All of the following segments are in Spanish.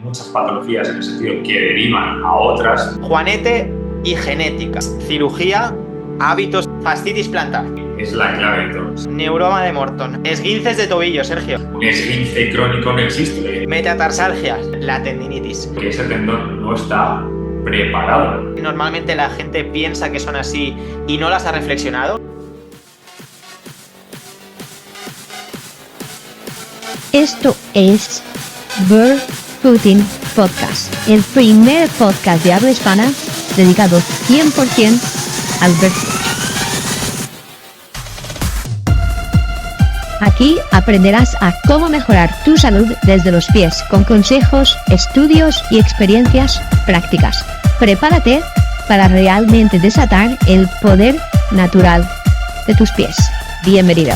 muchas patologías en el sentido que derivan a otras. Juanete y genética, cirugía, hábitos, fascitis plantar. Es la clave de todo. Neuroma de Morton, esguinces de tobillo, Sergio. Un esguince crónico no existe. Metatarsalgias, la tendinitis. Que ese tendón no está preparado. Normalmente la gente piensa que son así y no las ha reflexionado. Esto es Barefooting Podcast, el primer podcast de habla hispana dedicado 100% al barefoot. Aquí aprenderás a cómo mejorar tu salud desde los pies con consejos, estudios y experiencias prácticas. Prepárate para realmente desatar el poder natural de tus pies. Bienvenido.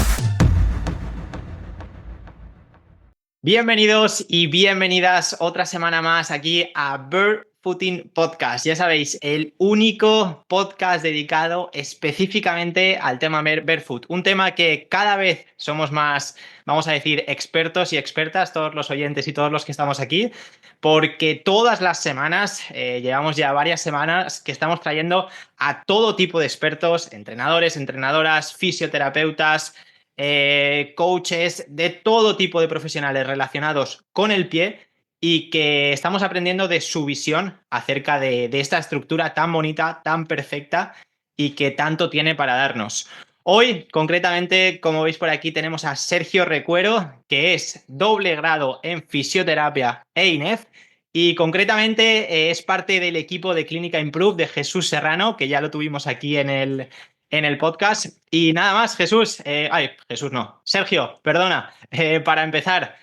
Bienvenidos y bienvenidas otra semana más aquí a Barefooting Podcast. Ya sabéis, el único podcast dedicado específicamente al tema barefoot. Un tema que cada vez somos más, vamos a decir, expertos y expertas, todos los oyentes y todos los que estamos aquí, porque todas las semanas, llevamos ya varias semanas que estamos trayendo a todo tipo de expertos, entrenadores, entrenadoras, fisioterapeutas, coaches, de todo tipo de profesionales relacionados con el pie y que estamos aprendiendo de su visión acerca de esta estructura tan bonita, tan perfecta y que tanto tiene para darnos. Hoy, concretamente, como veis por aquí, tenemos a Sergio Recuero, que es doble grado en fisioterapia e INEF, y concretamente es parte del equipo de Clínica Improve de Jesús Serrano, que ya lo tuvimos aquí en el podcast. Y nada más, Jesús, Jesús no, Sergio, perdona, para empezar,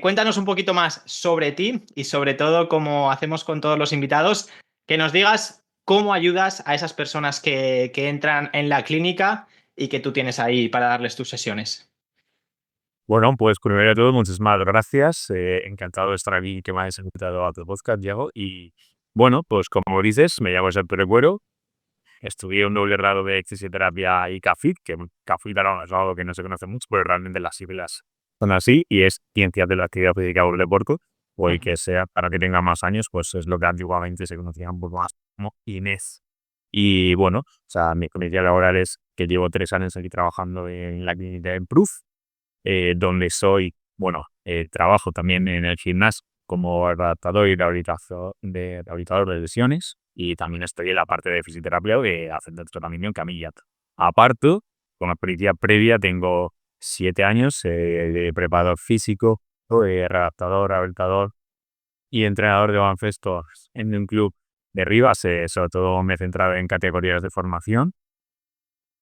cuéntanos un poquito más sobre ti y sobre todo, como hacemos con todos los invitados, que nos digas cómo ayudas a esas personas que entran en la clínica y que tú tienes ahí para darles tus sesiones. Bueno, pues primero de todo, muchísimas gracias. Encantado de estar aquí, que me hayas invitado a tu podcast, Diego. Y bueno, pues como dices, me llamo Sergio Recuero. Estudié un doble grado de fisioterapia y CAFIT, que CAFIT ahora es algo que no se conoce mucho, pero realmente las siglas son así, y es Ciencias de la Actividad Física del Deporte, o el que sea, para que tenga más años, pues es lo que antiguamente se conocía un poco más como INES. Y bueno, o sea, mi experiencia laboral es que llevo 3 años aquí trabajando en la clínica Improve, donde trabajo también en el gimnasio como adaptador y rehabilitador de lesiones, y también estoy en la parte de fisioterapia de hacer tratamiento en camilla. Aparte, con experiencia previa, tengo 7 años de preparador físico, adaptador, rehabilitador y entrenador de baloncesto en un club de Rivas. Sobre todo me he centrado en categorías de formación.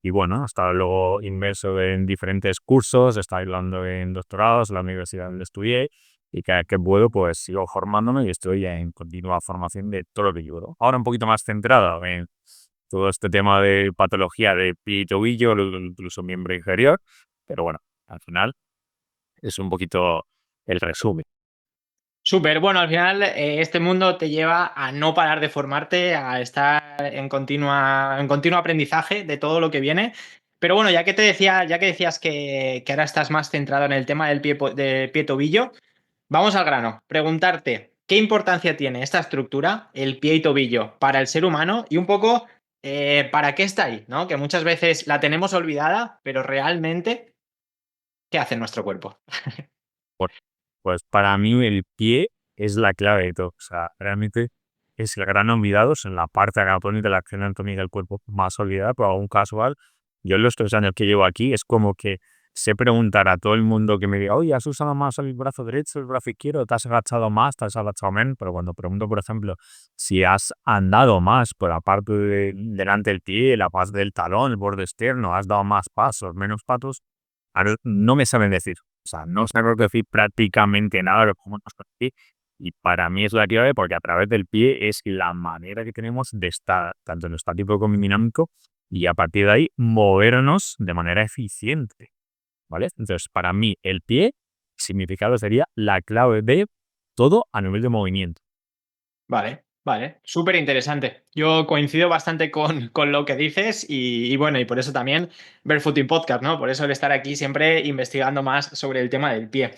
Y bueno, he estado luego inmerso en diferentes cursos, he estado hablando en doctorados, en la universidad donde estudié, y cada vez que puedo, pues sigo formándome y estoy en continua formación de todo lo que yo. Ahora un poquito más centrado en todo este tema de patología de pie y tobillo, incluso miembro inferior, pero bueno, al final es un poquito el resumen. Súper, bueno, al final este mundo te lleva a no parar de formarte, a estar en continuo aprendizaje de todo lo que viene. Pero bueno, ya que decías que ahora estás más centrado en el tema del pie tobillo, vamos al grano. Preguntarte, ¿qué importancia tiene esta estructura, el pie y tobillo, para el ser humano? Y un poco, ¿para qué está ahí? ¿No? Que muchas veces la tenemos olvidada, pero realmente, ¿qué hace nuestro cuerpo? Pues para mí el pie es la clave de todo. O sea, realmente es el gran olvidado, es en la parte anatómica de la acción anatómica del cuerpo más olvidada, pero aún casual. Yo en los 3 años que llevo aquí es como que sé preguntar a todo el mundo que me diga, oye, ¿has usado más el brazo derecho, el brazo izquierdo? ¿Te has agachado más? ¿Te has agachado menos? Pero cuando pregunto, por ejemplo, si has andado más por la parte delante del pie, la parte del talón, el borde externo, has dado más pasos, menos pasos, no me saben decir. O sea, no sabemos decir prácticamente nada de cómo nos conocí. Y para mí es la clave porque a través del pie es la manera que tenemos de estar tanto en lo estático como en dinámico, y a partir de ahí movernos de manera eficiente, ¿vale? Entonces, para mí el pie, significado sería la clave de todo a nivel de movimiento. Vale, súper interesante. Yo coincido bastante con lo que dices y bueno, y por eso también Barefooting Podcast, ¿no? Por eso el estar aquí siempre investigando más sobre el tema del pie.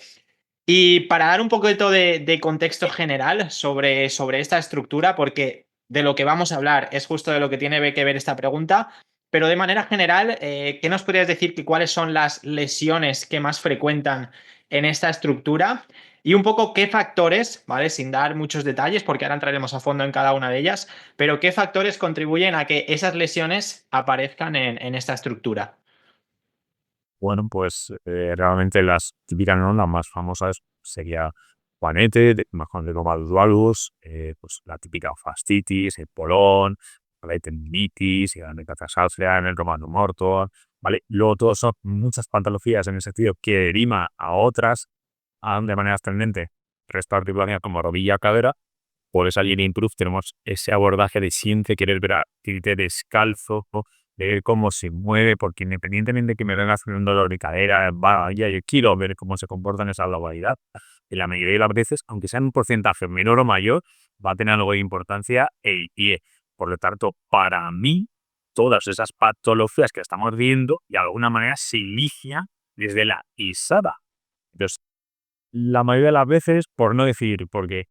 Y para dar un poquito de contexto general sobre esta estructura, porque de lo que vamos a hablar es justo de lo que tiene que ver esta pregunta, pero de manera general, ¿qué nos podrías decir que cuáles son las lesiones que más frecuentan en esta estructura? Y un poco qué factores, ¿vale? Sin dar muchos detalles, porque ahora entraremos a fondo en cada una de ellas, pero qué factores contribuyen a que esas lesiones aparezcan en esta estructura. Bueno, pues realmente las típicas, ¿no? Las más famosas sería Juanete, Macondromalus, pues la típica fascitis, el polón, la tendinitis, la metatarsalgia, el romano morto, ¿vale? Luego todos son muchas patologías en el sentido que derivan a otras de manera ascendente, resto articularia como rodilla, cadera. Por esa línea Improve tenemos ese abordaje de siempre querer ver a Tite descalzo, de ver cómo se mueve, porque independientemente de que me venga haciendo un dolor de cadera, vaya, yo quiero ver cómo se comporta en esa globalidad. En la mayoría de las veces, aunque sea en un porcentaje menor o mayor, va a tener algo de importancia el pie. Por lo tanto, para mí, todas esas patologías que estamos viendo, de alguna manera se inicia desde la pisada. Entonces, la mayoría de las veces, por no decir, porque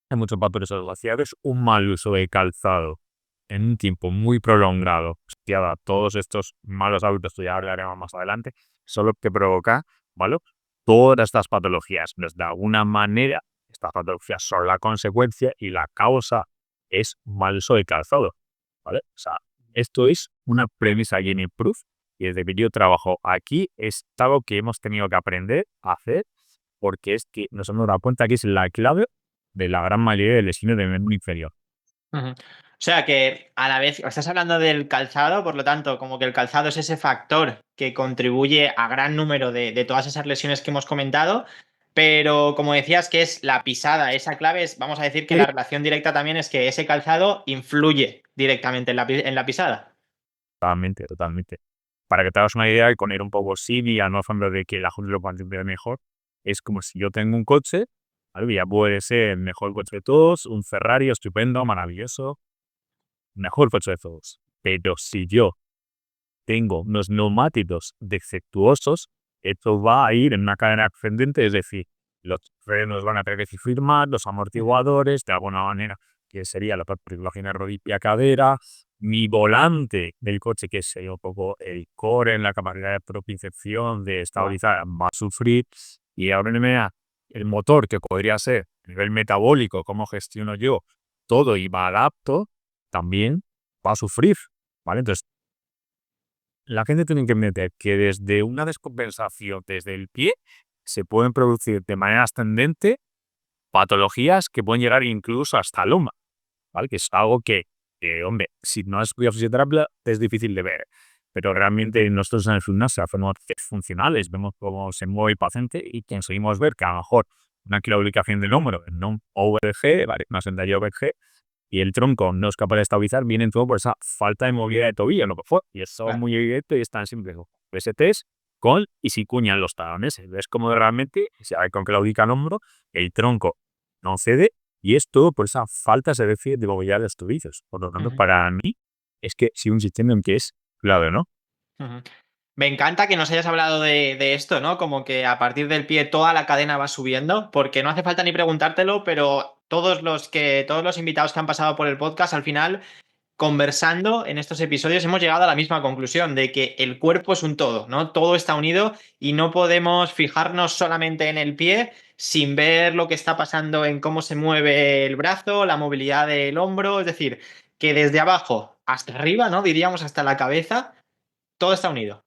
hay muchos factores asociados, un mal uso de calzado en un tiempo muy prolongado, asociado a todos estos malos hábitos que ya hablaremos más adelante, son lo que provoca, ¿vale? Todas estas patologías. Entonces, de alguna manera, estas patologías son la consecuencia y la causa es mal uso de calzado, ¿vale? O sea, esto es una premisa Jenny Proof y desde que yo trabajo aquí es algo que hemos tenido que aprender a hacer porque es que nos hemos dado cuenta que es la clave de la gran mayoría de lesiones de miembro inferior. Ujú. O sea que a la vez estás hablando del calzado, por lo tanto, como que el calzado es ese factor que contribuye a gran número de todas esas lesiones que hemos comentado, pero como decías que es la pisada, esa clave es, vamos a decir que la relación directa también es que ese calzado influye directamente en la pisada. Totalmente, totalmente. Para que te hagas una idea y con ir un poco a no ejemplo de que la gente lo pueda entender mejor, es como si yo tengo un coche, ¿vale? Ya puede ser el mejor coche de todos, un Ferrari estupendo, maravilloso, mejor coche de todos. Pero si yo tengo unos neumáticos defectuosos, esto va a ir en una cadena ascendente, es decir, los frenos van a tener que sufrir más, los amortiguadores, de alguna manera, que sería la articulación de rodilla cadera, mi volante del coche, que sería un poco el core en la capacidad de propincepción, de estabilizar, va a sufrir, y ahora el motor, que podría ser a nivel metabólico, cómo gestiono yo todo y me adapto, también va a sufrir, ¿vale? Entonces, la gente tiene que entender que desde una descompensación desde el pie se pueden producir de manera ascendente patologías que pueden llegar incluso hasta el loma, ¿vale? Que es algo hombre, si no has estudiado fisioterapia es difícil de ver, pero realmente nosotros en el gimnasio hacemos test funcionales, vemos cómo se mueve el paciente y conseguimos ver que a lo mejor una claudicación del hombro en un overg, ¿vale? Una sentadilla overg, y el tronco no es capaz de estabilizar, viene todo por esa falta de movilidad de tobillo, lo que fue. Y eso es Claro. muy directo y es tan simple. Ese test con y si cuñan los talones. Ves como realmente, si hay con claudica el hombro, el tronco no cede y es todo por esa falta de déficit de movilidad de los tobillos. Por lo tanto, Ujú, para mí, es que si un sistema en que es clave, ¿no? ujú. Me encanta que nos hayas hablado de esto, ¿no? Como que a partir del pie toda la cadena va subiendo, porque no hace falta ni preguntártelo, pero todos los invitados que han pasado por el podcast, al final, conversando en estos episodios, hemos llegado a la misma conclusión de que el cuerpo es un todo, ¿no? Todo está unido y no podemos fijarnos solamente en el pie sin ver lo que está pasando en cómo se mueve el brazo, la movilidad del hombro, es decir, que desde abajo hasta arriba, ¿no? Diríamos hasta la cabeza, todo está unido.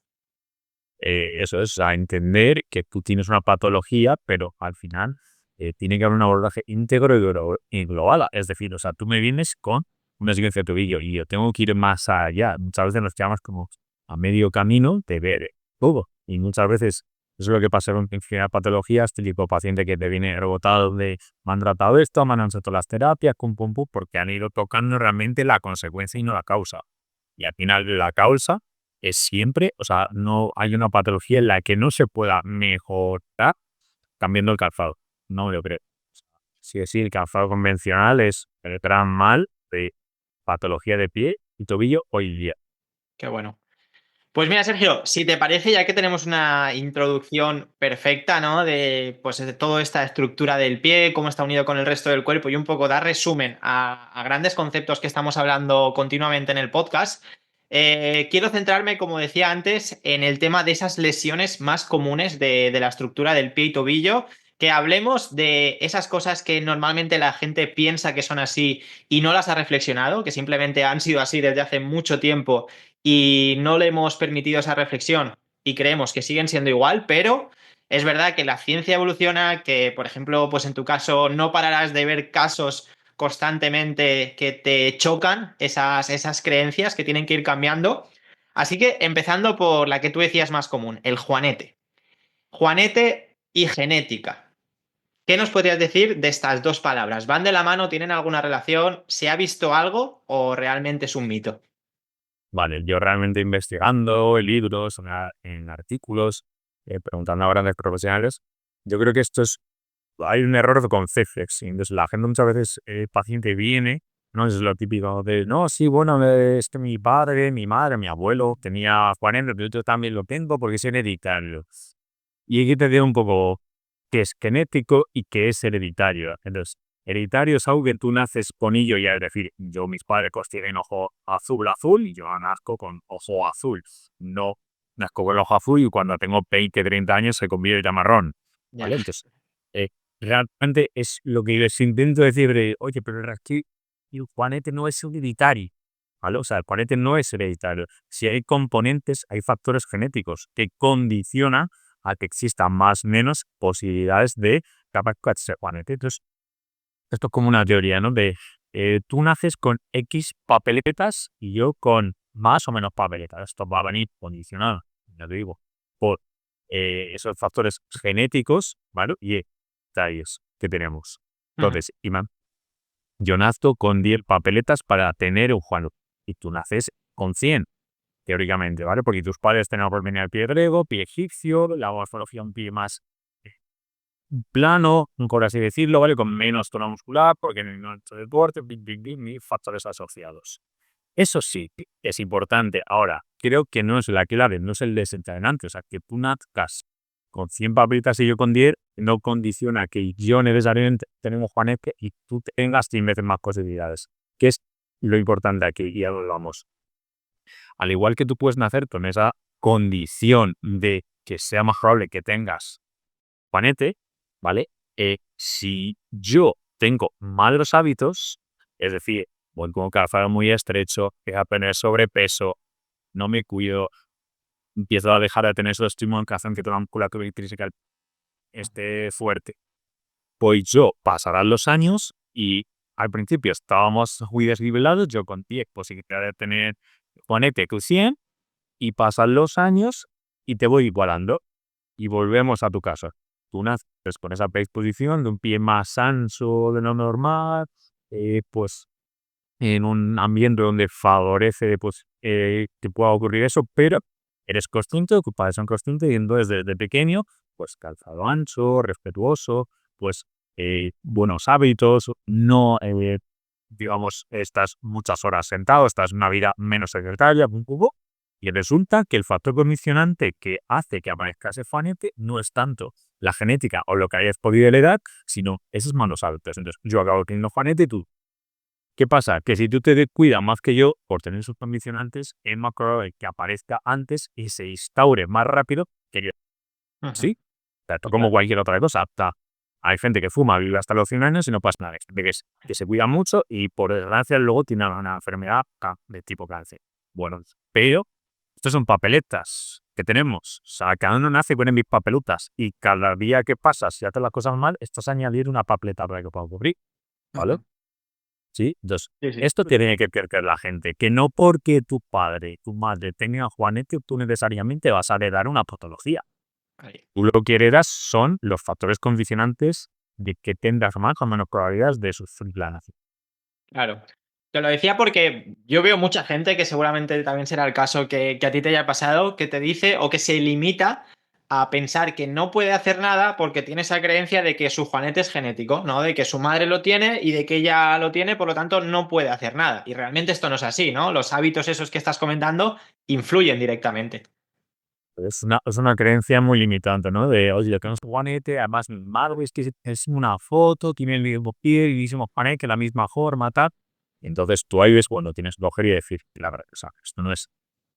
Eso es, a entender que tú tienes una patología, pero al final tiene que haber un abordaje íntegro y global. Es decir, o sea, tú me vienes con una secuencia de tobillo y yo tengo que ir más allá. Muchas veces nos quedamos como a medio camino de ver todo. Y muchas veces eso es lo que pasa con infinidad de patologías, tipo paciente que te viene rebotado de me han tratado esto, me han hecho todas las terapias, pum, pum, pum, porque han ido tocando realmente la consecuencia y no la causa. Y al final la causa es siempre, o sea, no hay una patología en la que no se pueda mejorar cambiando el calzado. No me lo creo. Sí, sí, el calzado convencional es el gran mal de patología de pie y tobillo hoy día. Qué bueno. Pues mira, Sergio, si te parece, ya que tenemos una introducción perfecta, ¿no? De, pues, de toda esta estructura del pie, cómo está unido con el resto del cuerpo y un poco dar resumen a grandes conceptos que estamos hablando continuamente en el podcast, quiero centrarme, como decía antes, en el tema de esas lesiones más comunes de la estructura del pie y tobillo, que hablemos de esas cosas que normalmente la gente piensa que son así y no las ha reflexionado, que simplemente han sido así desde hace mucho tiempo y no le hemos permitido esa reflexión y creemos que siguen siendo igual, pero es verdad que la ciencia evoluciona, que por ejemplo, pues en tu caso no pararás de ver casos constantemente que te chocan esas creencias que tienen que ir cambiando. Así que empezando por la que tú decías más común, el juanete. Juanete y genética. ¿Qué nos podrías decir de estas dos palabras? ¿Van de la mano? ¿Tienen alguna relación? ¿Se ha visto algo o realmente es un mito? Vale, yo realmente investigando en libros, en artículos, preguntando a grandes profesionales, yo creo que hay un error de concepto. ¿Sí? Entonces, la gente muchas veces, el paciente viene, ¿no? Es lo típico de, no, sí, bueno, es que mi padre, mi madre, mi abuelo tenía 40, pero yo también lo tengo porque es hereditario. Y hay que entender un poco qué es genético y qué es hereditario. Entonces, hereditario es algo que tú naces con ello, ya es decir, yo mis padres tienen ojo azul y yo nazco con ojo azul. No nazco con el ojo azul y cuando tengo 20, 30 años se convierte en marrón. Ya. ¿Vale? Entonces, eh, realmente es lo que les intento decir de, oye, pero aquí el juanete no es hereditario. ¿Vale? O sea, el juanete no es hereditario. Si hay componentes, hay factores genéticos que condicionan a que existan más o menos posibilidades de capaz de ser juanete. Entonces, esto es como una teoría, ¿no? De tú naces con X papeletas y yo con más o menos papeletas. Esto va a venir condicionado, ya te digo, por esos factores genéticos, ¿vale? Y detalles que tenemos. Ujú. Entonces, Iván, yo nazco con 10 papeletas para tener un Juan y tú naces con 100 teóricamente, ¿vale? Porque tus padres tenían por venir al pie griego, pie egipcio, la morfología un pie más plano, por así decirlo, ¿vale? Con menos tono muscular, porque no es deporte, y factores asociados. Eso sí, es importante. Ahora, creo que no es la clave, no es el desencadenante. O sea, que tú nazcas con 100 papelitas y yo con 10, no condiciona que yo necesariamente tenemos Juanete y tú tengas 100 veces más posibilidades. Que es lo importante aquí, y ya lo vamos. Al igual que tú puedes nacer con esa condición de que sea más probable que tengas Juanete, ¿vale? Si yo tengo malos hábitos, es decir, voy con calzado muy estrecho, empiezo a tener sobrepeso, no me cuido, empiezo a dejar de tener esos estímulos que hacen que toda la musculatura intrínseca esté fuerte, pues yo pasarán los años y al principio estábamos muy desnivelados, yo con 10 posibilidad de tener Juanete que 100, y pasan los años y te voy igualando. Y volvemos a tu casa. Tú naces con esa predisposición de un pie más ancho de lo normal, pues en un ambiente donde favorece pues, que pueda ocurrir eso, pero eres consciente, tus padres son conscientes y entonces desde pequeño, pues calzado ancho, respetuoso, pues buenos hábitos, no, digamos, estás muchas horas sentado, estás en una vida menos sedentaria, y resulta que el factor condicionante que hace que aparezca ese fanete no es tanto la genética o lo que hayas podido heredar, sino esos malos hábitos. Entonces, yo acabo teniendo fanete y tú. ¿Qué pasa? Que si tú te descuidas más que yo por tener esos condicionantes, es más probable que aparezca antes y se instaure más rápido que yo. Ujú. ¿Sí? O sea, esto como cualquier otra cosa. Hay gente que fuma, vive hasta los 100 años y no pasa nada. Hay gente que se cuida mucho y por desgracia luego tiene una enfermedad de tipo cáncer. Bueno, pero estos son papeletas que tenemos. O sea, cada uno nace con mis papelutas y cada día que pasas, si haces las cosas mal, estás a añadir una papeleta para que pueda ocurrir. ¿Vale? Ujú. ¿Sí? Entonces, Sí, sí. esto tiene que creer la gente, que no porque tu padre, tu madre tengan Juanete, tú necesariamente vas a heredar una patología. Ahí. Tú lo que heredas son los factores condicionantes de que tendrás más o menos probabilidades de sufrir la nación. Claro. Te lo decía porque yo veo mucha gente que seguramente también será el caso que a ti te haya pasado, que te dice o que se limita a pensar que no puede hacer nada porque tiene esa creencia de que su juanete es genético, ¿no? De que su madre lo tiene y de que ella lo tiene, por lo tanto no puede hacer nada. Y realmente esto no es así, ¿no? Los hábitos esos que estás comentando influyen directamente. Es una creencia muy limitante, ¿no? De, oye, yo tengo un Juanete, además mi madre es una foto, tiene el mismo pie, y mismo Juanete, que la misma forma, tal. Entonces tú ahí ves cuando tienes que coger y decir, la verdad, o sea, esto no es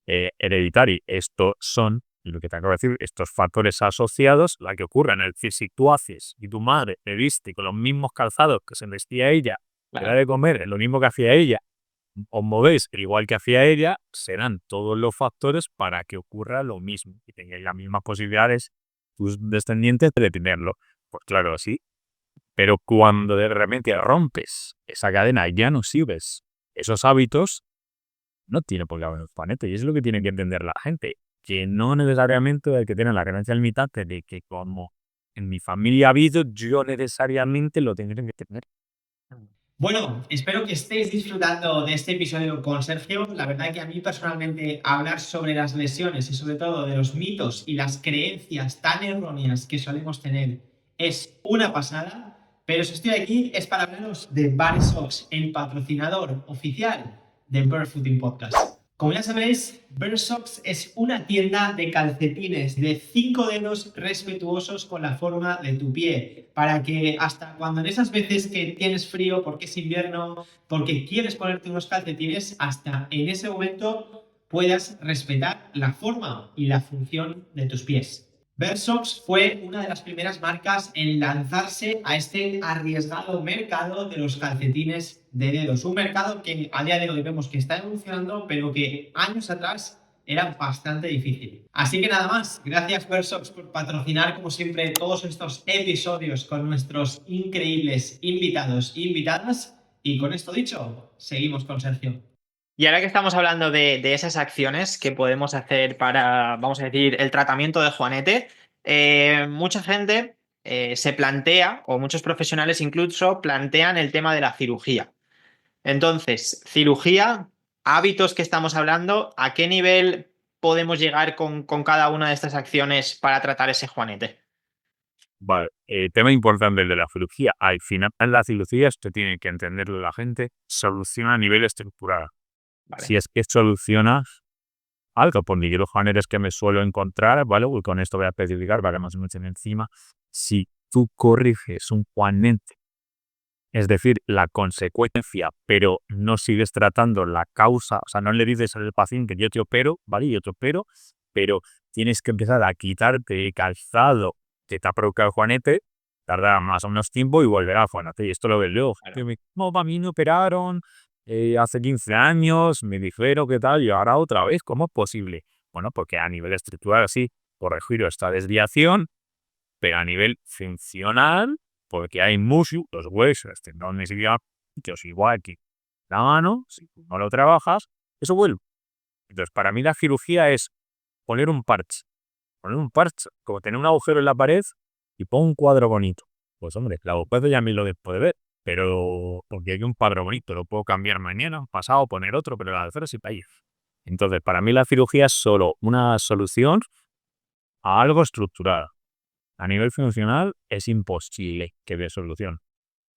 hereditario, esto son, lo que te acabo de decir, estos factores asociados, la que ocurre en el que si tú haces y tu madre te viste con los mismos calzados que se vestía ella, te da Claro. de comer lo mismo que hacía ella, os movéis igual que hacía ella, serán todos los factores para que ocurra lo mismo y tengáis las mismas posibilidades tus descendientes de tenerlo. Pues claro, sí, pero cuando de repente rompes esa cadena, ya no sigues esos hábitos, no tiene por qué haber un planeta. Y es lo que tiene que entender la gente, que no necesariamente hay que tener la creencia limitante de que como en mi familia ha habido, yo necesariamente lo tengo que tener. Bueno, espero que estéis disfrutando de este episodio con Sergio. La verdad que a mí personalmente hablar sobre las lesiones y sobre todo de los mitos y las creencias tan erróneas que solemos tener es una pasada. Pero si estoy aquí es para hablaros de Barsox, el patrocinador oficial de Barefooting Podcast. Como ya sabéis, Barsox es una tienda de calcetines de 5 dedos respetuosos con la forma de tu pie, para que hasta cuando en esas veces que tienes frío porque es invierno, porque quieres ponerte unos calcetines, hasta en ese momento puedas respetar la forma y la función de tus pies. Versox fue una de las primeras marcas en lanzarse a este arriesgado mercado de los calcetines de dedos. Un mercado que a día de hoy vemos que está evolucionando, pero que años atrás era bastante difícil. Así que nada más, gracias Versox por patrocinar como siempre todos estos episodios con nuestros increíbles invitados e invitadas. Y con esto dicho, seguimos con Sergio. Y ahora que estamos hablando de esas acciones que podemos hacer para, vamos a decir, el tratamiento de Juanete, mucha gente se plantea, o muchos profesionales incluso, plantean el tema de la cirugía. Entonces, cirugía, hábitos que estamos hablando, ¿a qué nivel podemos llegar con cada una de estas acciones para tratar ese Juanete? Vale, tema importante el de la cirugía. Al final, la cirugía, esto tiene que entenderlo la gente, soluciona a nivel estructural. Vale. Si es que solucionas algo, por los géneros que me suelo encontrar, ¿vale? Y con esto voy a especificar para que no se me echen encima. Si tú corriges un Juanete, es decir, la consecuencia, pero no sigues tratando la causa, o sea, no le dices al paciente que yo te opero, ¿vale? Yo te opero, pero tienes que empezar a quitarte calzado que te ha provocado el Juanete, tardará más o menos tiempo y volverá al Juanete. Y esto lo veo yo. Claro. No, a mí me operaron hace 15 años, me dijeron qué tal, y ahora otra vez, ¿cómo es posible? Bueno, porque a nivel estructural sí, corregir esta desviación, pero a nivel funcional, porque hay músculos, los huesos, tendones y ligamentos, igual que la mano, si tú no lo trabajas, eso vuelve. Entonces, para mí la cirugía es poner un parche. Poner un parche, como tener un agujero en la pared y pon un cuadro bonito. Pues hombre, la puedo ya me lo puede ver, pero porque hay un cuadro bonito, lo puedo cambiar mañana, pasado, poner otro, pero la tercera sí para ir. Entonces, para mí la cirugía es solo una solución a algo estructural. A nivel funcional es imposible que dé solución.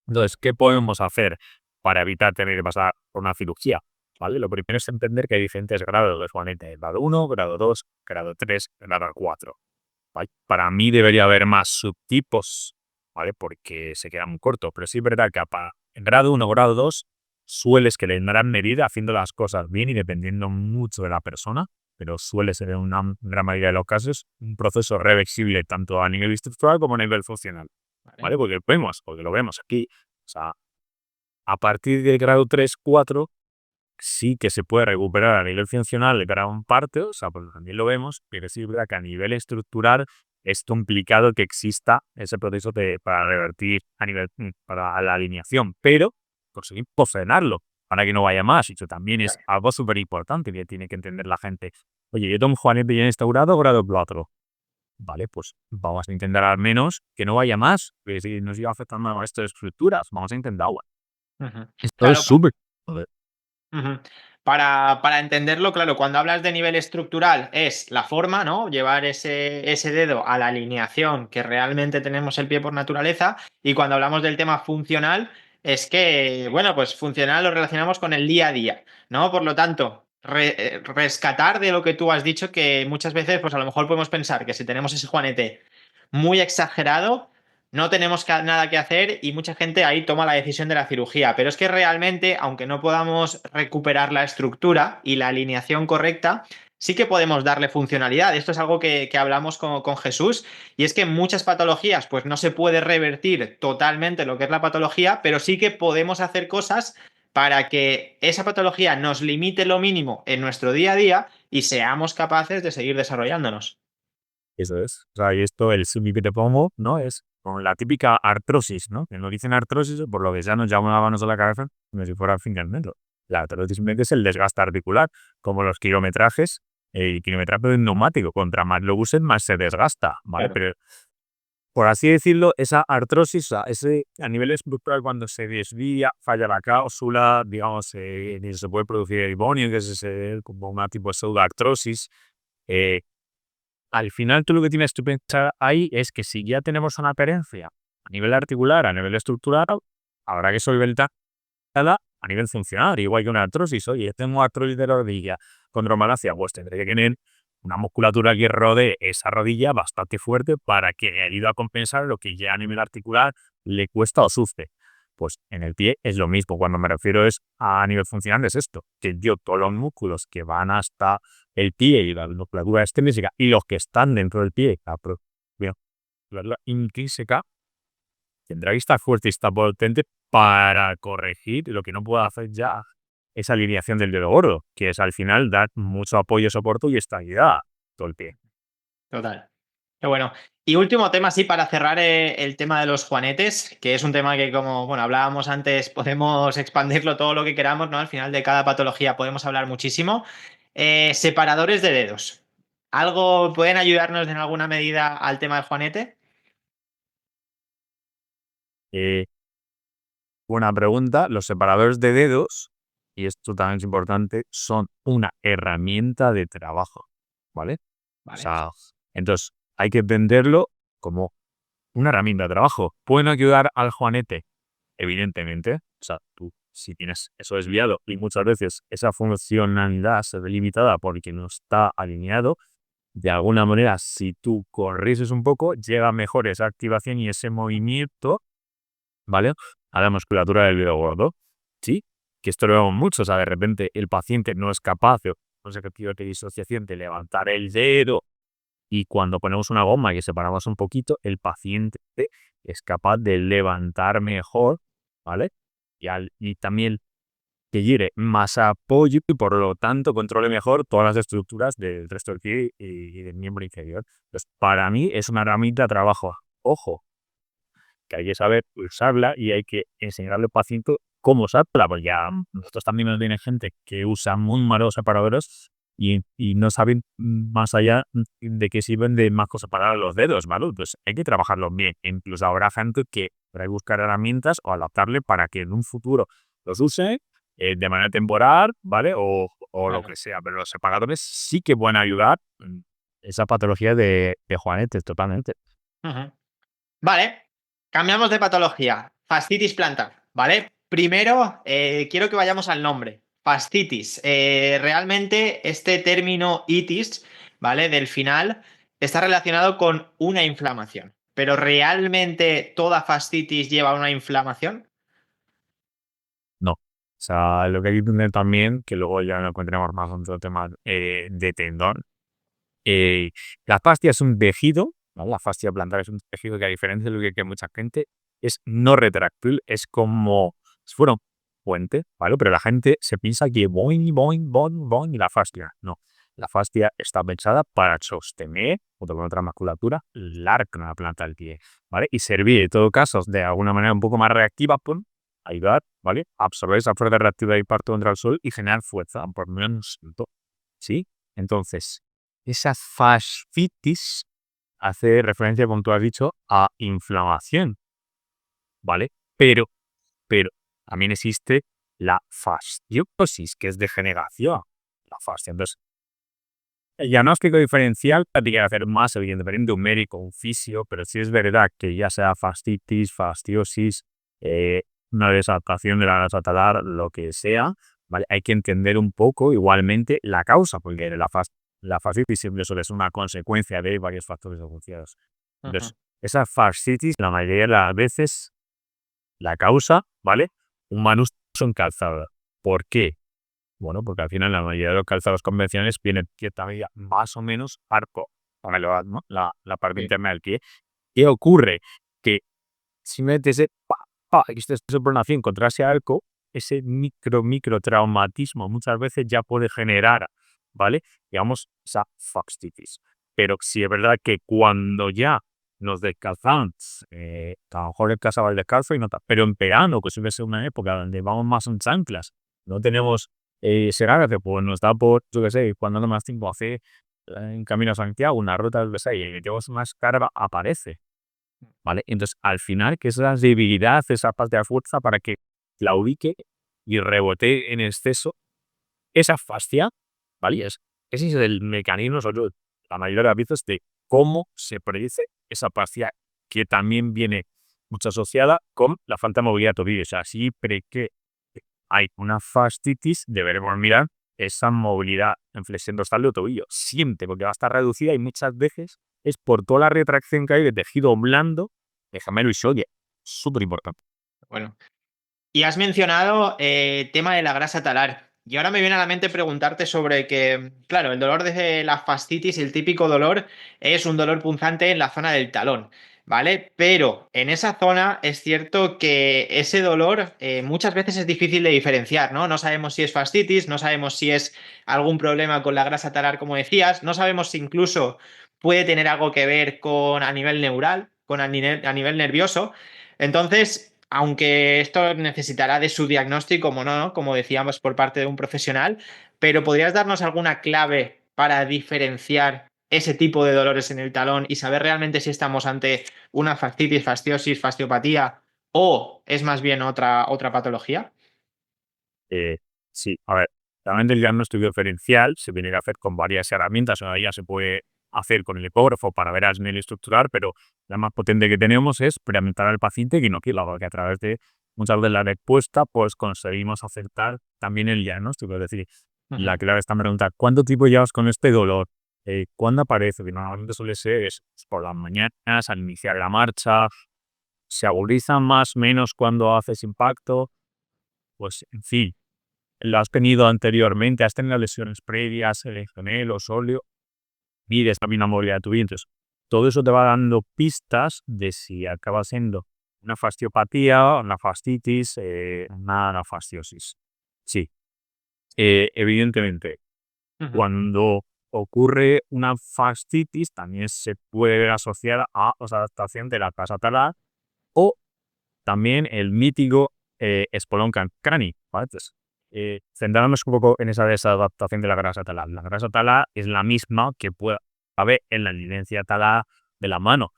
Entonces, ¿qué podemos hacer para evitar tener que pasar por una cirugía? ¿Vale? Lo primero es entender que hay diferentes grados de Juanete. Grado 1, grado 2, grado 3, grado 4. ¿Vale? Para mí debería haber más subtipos, ¿vale? Porque se queda muy corto. Pero sí es verdad que en grado 1 o grado 2 sueles que en gran medida haciendo las cosas bien y dependiendo mucho de la persona, pero suele ser en una gran mayoría de los casos un proceso reversible tanto a nivel estructural como a nivel funcional. ¿Vale? Porque lo vemos aquí. O sea, a partir del grado 3, 4, sí que se puede recuperar a nivel funcional gran parte, o sea, pues también lo vemos, pero sí es verdad que a nivel estructural es complicado que exista ese proceso para revertir a nivel, para la alineación, pero conseguir frenarlo para que no vaya más. Y eso también es algo súper importante que tiene que entender la gente. Oye, yo tengo un Juanete ya instaurado, grado 4. Vale, pues vamos a intentar al menos que no vaya más, que si nos iba afectando a nuestras estructuras, vamos a intentarlo. Esto Claro, es súper. Ujú. Para entenderlo, claro, cuando hablas de nivel estructural es la forma, ¿no? Llevar ese dedo a la alineación que realmente tenemos el pie por naturaleza. Y cuando hablamos del tema funcional, es que, bueno, pues funcional lo relacionamos con el día a día, ¿no? Por lo tanto, rescatar de lo que tú has dicho, que muchas veces, pues a lo mejor podemos pensar que si tenemos ese juanete muy exagerado, no tenemos nada que hacer y mucha gente ahí toma la decisión de la cirugía. Pero es que realmente, aunque no podamos recuperar la estructura y la alineación correcta, sí que podemos darle funcionalidad. Esto es algo que hablamos con Jesús, y es que en muchas patologías pues no se puede revertir totalmente lo que es la patología, pero sí que podemos hacer cosas para que esa patología nos limite lo mínimo en nuestro día a día y seamos capaces de seguir desarrollándonos. Eso es. O sea, y esto, el símil que te pongo, ¿no? Es con la típica artrosis, ¿no? Que no dicen artrosis, por lo que ya nos llamábamos a la cabeza como si fuera fingernail. La artrosis simplemente es el desgaste articular, como los kilometrajes. El kilometraje de un neumático, contra más lo usen, más se desgasta, ¿vale? Claro. Pero, por así decirlo, esa artrosis, o sea, ese, a nivel estructural, cuando se desvía, falla la cápsula, digamos, ni se puede producir el bonio, que es ese, como una tipo de pseudoartrosis. eh, Al final, tú lo que tienes que pensar ahí es que si ya tenemos una carencia a nivel articular, a nivel estructural, habrá que solventarla a nivel funcional, igual que una artrosis. Oye, tengo artrosis de la rodilla, condromalacia, pues tendré que tener una musculatura que rodee esa rodilla bastante fuerte para que ayude a compensar lo que ya a nivel articular le cuesta o sufre. Pues en el pie es lo mismo. Cuando me refiero es a nivel funcional, es esto, que yo todos los músculos que van hasta el pie y la musculatura extrínseca y los que están dentro del pie, la musculatura intrínseca, tendrá que estar fuerte y estar potente para corregir lo que no puedo hacer ya, esa alineación del dedo gordo, que es al final dar mucho apoyo, soporte y estabilidad a todo el pie. Total. Qué bueno. Y último tema, sí, para cerrar el tema de los juanetes, que es un tema que, como bueno, hablábamos antes, podemos expandirlo todo lo que queramos, ¿no? Al final de cada patología podemos hablar muchísimo. Separadores de dedos. ¿Algo pueden ayudarnos en alguna medida al tema del juanete? Eh, Buena pregunta. Los separadores de dedos, y esto también es importante, son una herramienta de trabajo, ¿vale? O Vale. sea, entonces hay que entenderlo como una herramienta de trabajo. ¿Pueden ayudar al juanete? Evidentemente. O sea, tú, si tienes eso desviado y muchas veces esa funcionalidad se ve limitada porque no está alineado, de alguna manera, si tú corriges un poco, llega mejor esa activación y ese movimiento, ¿vale? A la musculatura del dedo gordo. ¿Sí? Que esto lo vemos mucho. O sea, de repente el paciente no es capaz de, no sé qué tipo de disociación, de levantar el dedo, y cuando ponemos una goma que separamos un poquito, el paciente es capaz de levantar mejor, ¿vale? Y también que gire más apoyo y por lo tanto controle mejor todas las estructuras del resto del pie y del miembro inferior. Entonces, para mí es una herramienta de trabajo. Ojo, que hay que saber usarla y hay que enseñarle al paciente cómo usarla, porque ya nosotros también nos viene gente que usa muy malos separadores y no saben más allá de que sirven de más cosas para los dedos, ¿vale? Pues hay que trabajarlos bien. Incluso habrá gente que habrá que buscar herramientas o adaptarle para que en un futuro los use de manera temporal, ¿vale? O lo Claro. que sea. Pero los separadores sí que pueden ayudar en esa patología de Juanetes, totalmente. Ujú. Vale, cambiamos de patología. Fascitis plantar, ¿vale? Primero, quiero que vayamos al nombre. Fascitis. Realmente este término itis, ¿vale? Del final, está relacionado con una inflamación. Pero ¿realmente toda fascitis lleva una inflamación? No. O sea, lo que hay que entender también, que luego ya lo encontramos más en otro tema de tendón. eh, la fascia es un tejido, ¿no? La fascia plantar es un tejido que, a diferencia de lo que cree mucha gente, es no retráctil, es como si fuera un puente, ¿vale? Pero la gente se piensa que boing, boing, boing, boing, y la fascia. No. La fascia está pensada para sostener, junto con otra musculatura, la arco de la planta del pie, ¿vale? Y servir, en todo caso, de alguna manera un poco más reactiva, pum, ayudar, ¿vale? A absorber esa fuerza reactiva de impacto contra el sol y generar fuerza, por menos, ¿sí? Entonces, esa fascitis hace referencia, como tú has dicho, a inflamación, ¿vale? Pero también existe la fasciosis, que es degeneración. La fascia. Entonces, el diagnóstico diferencial tiene que hacer más, evidentemente, un médico, un fisio, pero sí es verdad que ya sea fascitis, fasciosis, una desadaptación de la grasa talar, lo que sea, ¿vale? Hay que entender un poco igualmente la causa, porque la fascitis siempre suele ser una consecuencia de varios factores asociados. Ujú. Entonces, esa fascitis, la mayoría de las veces, la causa, ¿vale? Un mal uso en calzado. ¿Por qué? Bueno, porque al final la mayoría de los calzados convencionales vienen cierta medida más o menos arco paralelo, ¿no? La parte Sí. interna del pie. ¿Qué ocurre? Que simplemente ese esta supinación contra ese arco, ese micro traumatismo muchas veces ya puede generar, ¿vale? Digamos, esa fascitis. Pero sí es verdad que cuando ya nos descalzamos, a lo mejor el casa va descalzo y no tal, pero en verano, que suele ser una época donde vamos más en chanclas, no tenemos ese garaje, pues nos da por, yo qué sé, cuando no más tiempo hace en Camino a Santiago, una ruta del Besaya y llevamos más carga, aparece. ¿Vale? Entonces, al final, que esa debilidad, esa falta de fuerza para que la ubique y rebote en exceso esa fascia, ¿vale? Ese es el mecanismo, sobre todo, la mayoría de las veces, de cómo se predice esa fascia, que también viene mucho asociada con la falta de movilidad de tobillo. O sea, siempre que hay una fascitis, deberemos mirar esa movilidad en flexión dorsal de tobillo. Siempre, porque va a estar reducida y muchas veces es por toda la retracción que hay de tejido blando de gemelo y isquioso. Súper importante. Bueno. Y has mencionado tema de la grasa talar. Y ahora me viene a la mente preguntarte sobre que, claro, el dolor de la fascitis, el típico dolor, es un dolor punzante en la zona del talón, ¿vale? Pero en esa zona es cierto que ese dolor muchas veces es difícil de diferenciar, ¿no? No sabemos si es fascitis, no sabemos si es algún problema con la grasa talar, como decías, no sabemos si incluso puede tener algo que ver con a nivel neural, con a nivel nervioso. Entonces, aunque esto necesitará de su diagnóstico, como no, como decíamos, por parte de un profesional, pero ¿podrías darnos alguna clave para diferenciar ese tipo de dolores en el talón y saber realmente si estamos ante una fascitis, fasciosis, fasciopatía o es más bien otra patología? Eh, sí, a ver, realmente el diagnóstico diferencial se tiene que hacer con varias herramientas. Ahora ya se puede hacer con el ecógrafo para ver a nivel estructural, pero la más potente que tenemos es preguntar al paciente ginecólogo, que a través de muchas de la respuesta, pues conseguimos acertar también el diagnóstico. Es decir, Ujú. la clave está en preguntar, ¿cuánto tiempo llevas con este dolor? ¿Cuándo aparece? Que normalmente suele ser por las mañanas, al iniciar la marcha, se agudiza más o menos cuando haces impacto, pues en fin, lo has tenido anteriormente, has tenido lesiones previas, gemelo, sóleo, mides también la movilidad de tu vientre. Todo eso te va dando pistas de si acaba siendo una fasciopatía, una fascitis, una anafasciosis. Sí, evidentemente, Ujú. cuando ocurre una fascitis, también se puede ver asociada a la adaptación de la casa talar o también el mítico espolón cráneo, ¿vale? Entonces, centrándonos un poco en esa desadaptación de la grasa talar. La grasa talar es la misma que puede haber en la linencia talar de la mano.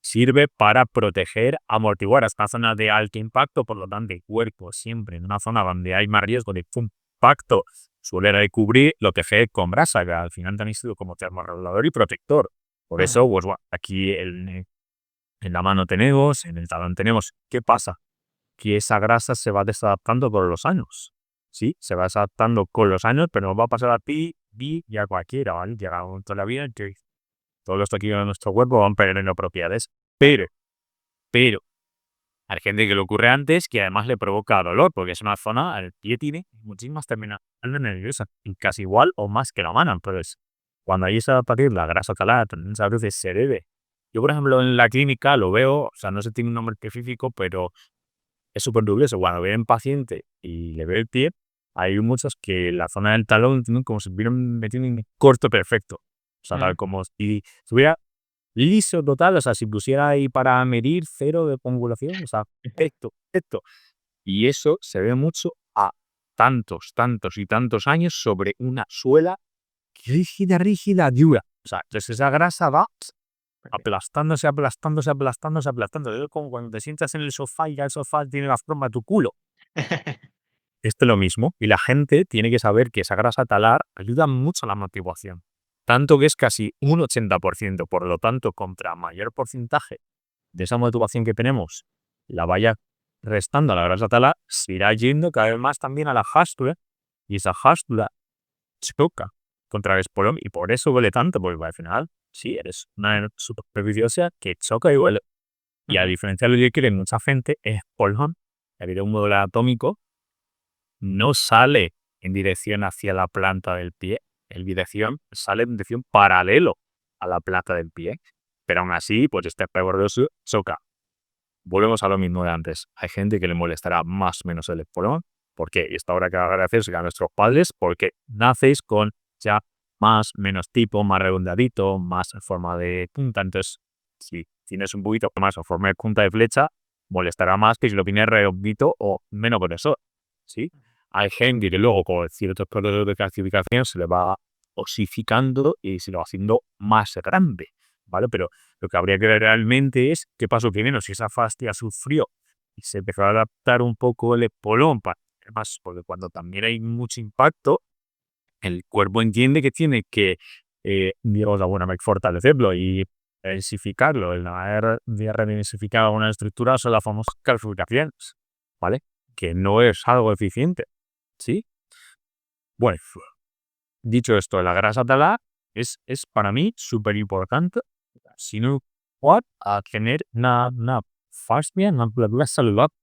Sirve para proteger, amortiguar esta zona de alto impacto, por lo tanto, el cuerpo siempre en una zona donde hay más riesgo de impacto suele recubrir lo tejer con grasa, que al final también sirve como termorregulador y protector. Por Ujú. eso, pues bueno, aquí en la mano tenemos, en el talón tenemos. ¿Qué pasa? Que esa grasa se va desadaptando con los años. Sí, se va desadaptando con los años, pero nos va a pasar a ti y a cualquiera, ¿vale? Llega un momento de la vida en que todos los tejidos de nuestro cuerpo van perdiendo propiedades. Pero, hay gente que le ocurre antes que además le provoca dolor, porque es una zona, el pie tiene muchísimas terminales nerviosas, y casi igual o más que la mano. Entonces, cuando hay esa adaptación, la grasa talar también a veces se debe. Yo, por ejemplo, en la clínica lo veo, o sea, no sé, tiene un nombre específico, pero es súper dudoso. Cuando veo a un paciente y le veo el pie, hay muchos que la zona del talón tienen como si hubieran metido un corto perfecto. O sea, tal Ujú. como si estuviera liso total, o sea, si pusiera ahí para medir cero de angulación, o sea, perfecto, perfecto. Y eso se ve mucho a tantos, tantos y tantos años sobre una suela rígida, rígida, dura. O sea, entonces esa grasa va aplastándose, aplastándose, aplastándose, aplastándose. Es como cuando te sientas en el sofá y ya el sofá tiene la forma de tu culo. Esto es lo mismo. Y la gente tiene que saber que esa grasa talar ayuda mucho a la motivación. Tanto que es casi un 80%. Por lo tanto, contra mayor porcentaje de esa motivación que tenemos la vaya restando a la grasa talar, se irá yendo cada vez más también a la jaspe, y esa jástula choca contra el espolón y por eso duele tanto, porque al final, sí, eres una superficie ósea que choca y duele. Y a diferencia de lo que quiere mucha gente, el espolón, debido a un modelo atómico, no sale en dirección hacia la planta del pie. El dirección sale en dirección paralelo a la planta del pie. Pero aún así, pues este perverso choca. Volvemos a lo mismo de antes. Hay gente que le molestará más o menos el espolón. ¿Por qué? Y esta hora que agradecerse a nuestros padres porque nacéis con ya más, menos tipo, más redondeadito, más en forma de punta. Entonces, si tienes un poquito más en forma de punta de flecha, molestará más que si lo tienes redondito o menos grueso. ¿Sí? Hay gente que luego con ciertos procesos de calcificación se le va osificando y se lo va haciendo más grande, ¿vale? Pero lo que habría que ver realmente es qué pasó primero, si esa fascia sufrió y se empezó a adaptar un poco el espolón, más, porque cuando también hay mucho impacto, el cuerpo entiende que tiene que, digamos, de alguna manera fortalecerlo y densificarlo. El haber densificado una estructura son las famosas calcificaciones, ¿vale? Que no es algo eficiente, ¿sí? Bueno, dicho esto, la grasa talar es para mí súper importante, si no a tener una fascia, una musculatura saludable.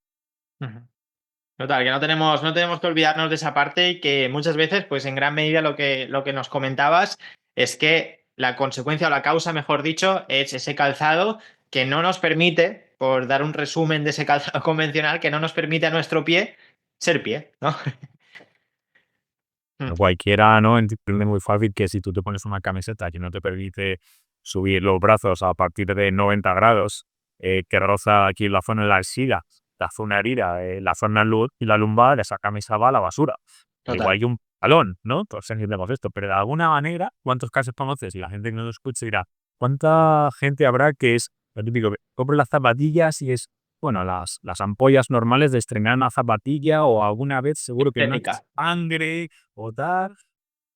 Total, que no tenemos que olvidarnos de esa parte y que muchas veces, pues en gran medida lo que nos comentabas es que la consecuencia o la causa, mejor dicho, es ese calzado que no nos permite, por dar un resumen de ese calzado convencional, que no nos permite a nuestro pie ser pie, ¿no? Cualquiera, ¿no? Entiende muy fácil que si tú te pones una camiseta que no te permite subir los brazos a partir de 90 grados, que roza aquí la zona de la axila, la zona herida, la zona y la lumbar, esa camisa va a la basura. Al Total. igual que un talón, ¿no? Todos entendemos esto, pero de alguna manera, ¿cuántos casos conoces? Y la gente que no lo escucha dirá, ¿cuánta gente habrá que es, lo típico, compro las zapatillas y es, bueno, las ampollas normales de estrenar una zapatilla o alguna vez seguro que no hay Estética. sangre o tal,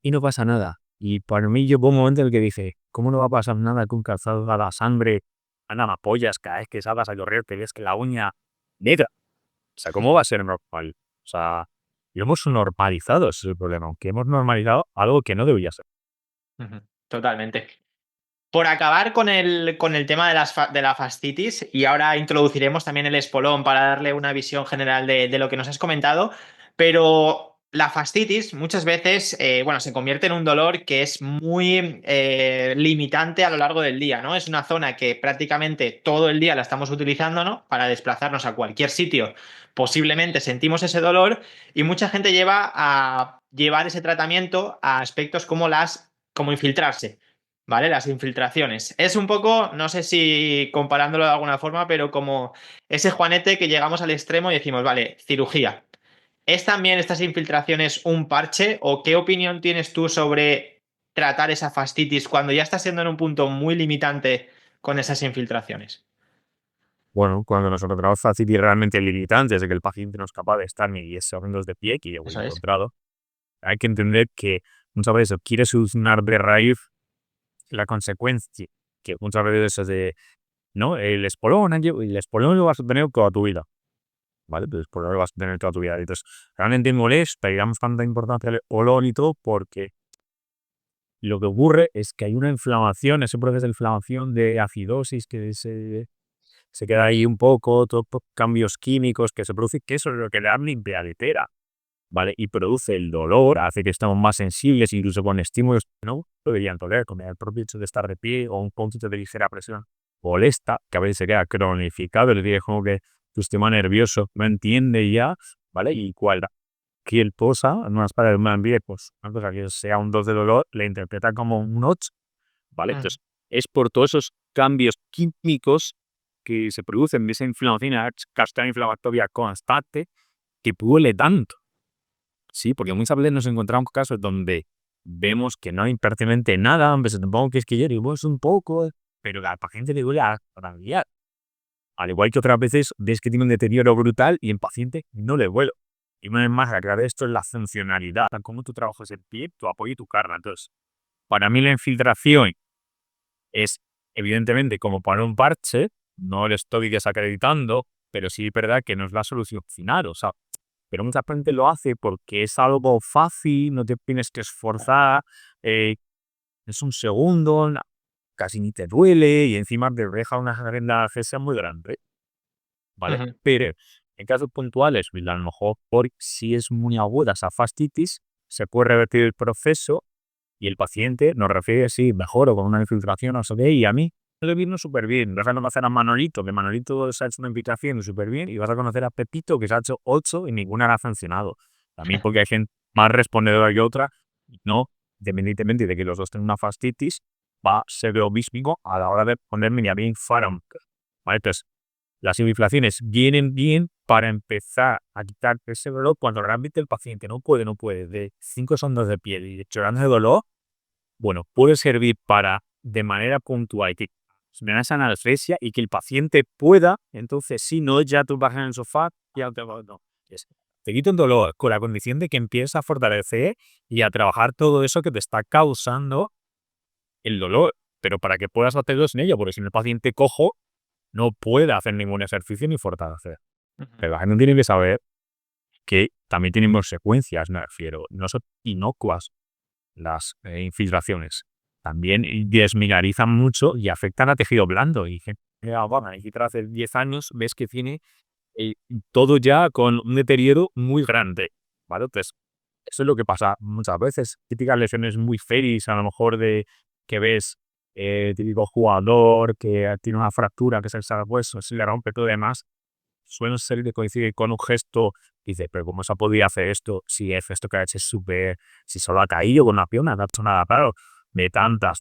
y no pasa nada. Y para mí llegó un momento en el que dije, ¿cómo no va a pasar nada con un calzado a la sangre, a las ampollas, cada vez que salgas a correr te ves que la uña negra? O sea, ¿cómo va a ser normal? O sea, lo hemos normalizado, ese es el problema, aunque hemos normalizado algo que no debía ser. Totalmente. Por acabar con el tema de la fascitis, y ahora introduciremos también el espolón para darle una visión general de lo que nos has comentado, pero la fascitis muchas veces bueno, se convierte en un dolor que es muy limitante a lo largo del día, ¿no? Es una zona que prácticamente todo el día la estamos utilizando, ¿no? Para desplazarnos a cualquier sitio, posiblemente sentimos ese dolor y mucha gente lleva a llevar ese tratamiento a aspectos como infiltrarse. ¿Vale? Las infiltraciones. Es un poco, no sé si comparándolo de alguna forma, pero como ese juanete que llegamos al extremo y decimos, vale, cirugía. ¿Es también estas infiltraciones un parche? ¿O qué opinión tienes tú sobre tratar esa fascitis cuando ya está siendo en un punto muy limitante con esas infiltraciones? Bueno, cuando nos encontramos fácil y realmente limitantes de que el paciente no es capaz de estar ni 10 segundos de pie, que yo he Eso es. encontrado, hay que entender que muchas veces quiere solucionar de raíz la consecuencia, que muchas veces es de, ¿no? El espolón lo vas a tener toda tu vida, ¿vale? El espolón lo vas a tener toda tu vida. Entonces, realmente molesta y damos tanta importancia al espolón y todo porque lo que ocurre es que hay una inflamación, ese proceso de inflamación de acidosis que se queda ahí un poco, todos cambios químicos que se producen, que eso es lo que le da limpia litera, ¿vale? Y produce el dolor, hace que estemos más sensibles, incluso con estímulos que no deberían tolerar, como el propio hecho de estar de pie o un punto de ligera presión molesta, que a veces se queda cronificado, es decir, como que tu sistema nervioso no entiende ya, ¿vale? Y cual el posa, en unas palabras de un pues una cosa que sea un 2 de dolor, le interpreta como un 8, ¿vale? Mm. Entonces, es por todos esos cambios químicos que se producen de esa inflamación, cascada inflamatoria constante, que duele tanto. Sí, porque muchas veces nos encontramos casos donde vemos que no hay prácticamente nada, aunque se te ponga que es que yo digo, es un poco, pero al paciente le duele a realidad. Al igual que otras veces ves que tiene un deterioro brutal y el paciente no le duele. Y una vez más, la clave de esto es la funcionalidad, cómo tú trabajas el pie, tu apoyo y tu carga. Entonces, para mí la infiltración es, evidentemente, como para un parche, no lo estoy desacreditando, pero sí es verdad que no es la solución final. O sea, pero mucha gente lo hace porque es algo fácil, no te tienes que esforzar, es un segundo, casi ni te duele y encima te deja una analgesia muy grande, ¿vale? Ujú. Pero en casos puntuales, a lo mejor por si es muy aguda esa fascitis, se puede revertir el proceso y el paciente nos refiere, sí, mejor o con una infiltración, no sé qué, y a mí me vino súper bien. Vas a conocer a Manolito, que Manolito se ha hecho una infiltración súper bien, y vas a conocer a Pepito, que se ha hecho 8 y ninguna la ha funcionado. También porque hay gente más respondedora que otra, y no, independientemente de que los dos tengan una fascitis, va a ser lo mismo a la hora de ponerme ya bien fármaco. ¿Vale? Entonces, las infiltraciones vienen bien para empezar a quitar ese dolor cuando realmente el paciente no puede, de 5 sondas de piel y llorando de dolor, bueno, puede servir para, de manera puntual, que me esa analgesia y que el paciente pueda, entonces, si no, ya tú bajas en el sofá, ya te va, no. Te quito un dolor con la condición de que empieces a fortalecer y a trabajar todo eso que te está causando el dolor, pero para que puedas hacerlo sin ello, porque si no el paciente cojo no puede hacer ningún ejercicio ni fortalecer. Ujú. Pero la gente tiene que saber que también tienen consecuencias, me refiero, no son inocuas las infiltraciones. También desmineralizan mucho y afectan a tejido blando. Y gente que hace 10 años ves que tiene eh, todo ya con un deterioro muy grande. ¿Vale? Entonces, eso es lo que pasa muchas veces. Típicas lesiones muy feris, a lo mejor de que ves típico jugador que tiene una fractura, que se le hueso, se le rompe todo y demás. Suelen ser que coincide con un gesto y dice, pero ¿cómo se ha podido hacer esto si el gesto que ha hecho es súper, si solo ha caído con una pierna, no ha hecho nada raro? De tantas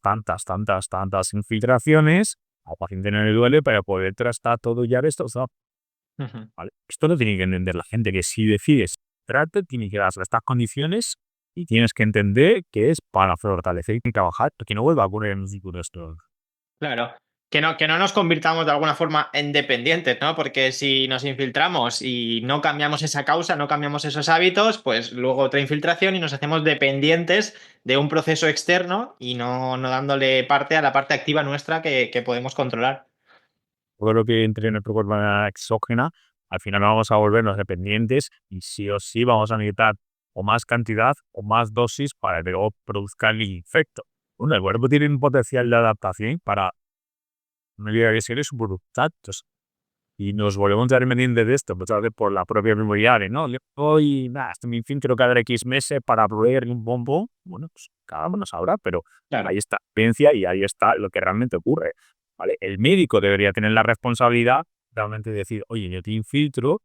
infiltraciones, al paciente no le duele, pero por detrás está todo ya destrozado, Ujú. ¿vale? Esto lo tiene que entender la gente, que si decides trate, tiene que darse estas condiciones y tienes que entender que es para fortalecer y trabajar, que no vuelva a ocurrir en un futuro esto. Claro. Que no nos convirtamos de alguna forma en dependientes, ¿no? Porque si nos infiltramos y no cambiamos esa causa, no cambiamos esos hábitos, pues luego otra infiltración y nos hacemos dependientes de un proceso externo y no dándole parte a la parte activa nuestra que podemos controlar. Todo lo que entre en nuestro cuerpo de manera exógena, al final vamos a volvernos dependientes y sí o sí vamos a necesitar o más cantidad o más dosis para que luego produzca el efecto. Bueno, el cuerpo tiene un potencial de adaptación para una vida que seres brutal. Y nos volvemos ya dependientes de esto, muchas veces por la propia memoria, ¿no? Yo hoy, nada, esto me infiltro cada X meses para proveer un bombo. Bueno, pues cada uno sabrá, pero ahí Claro. está la evidencia y ahí está lo que realmente ocurre, ¿vale? El médico debería tener la responsabilidad realmente de decir, oye, yo te infiltro,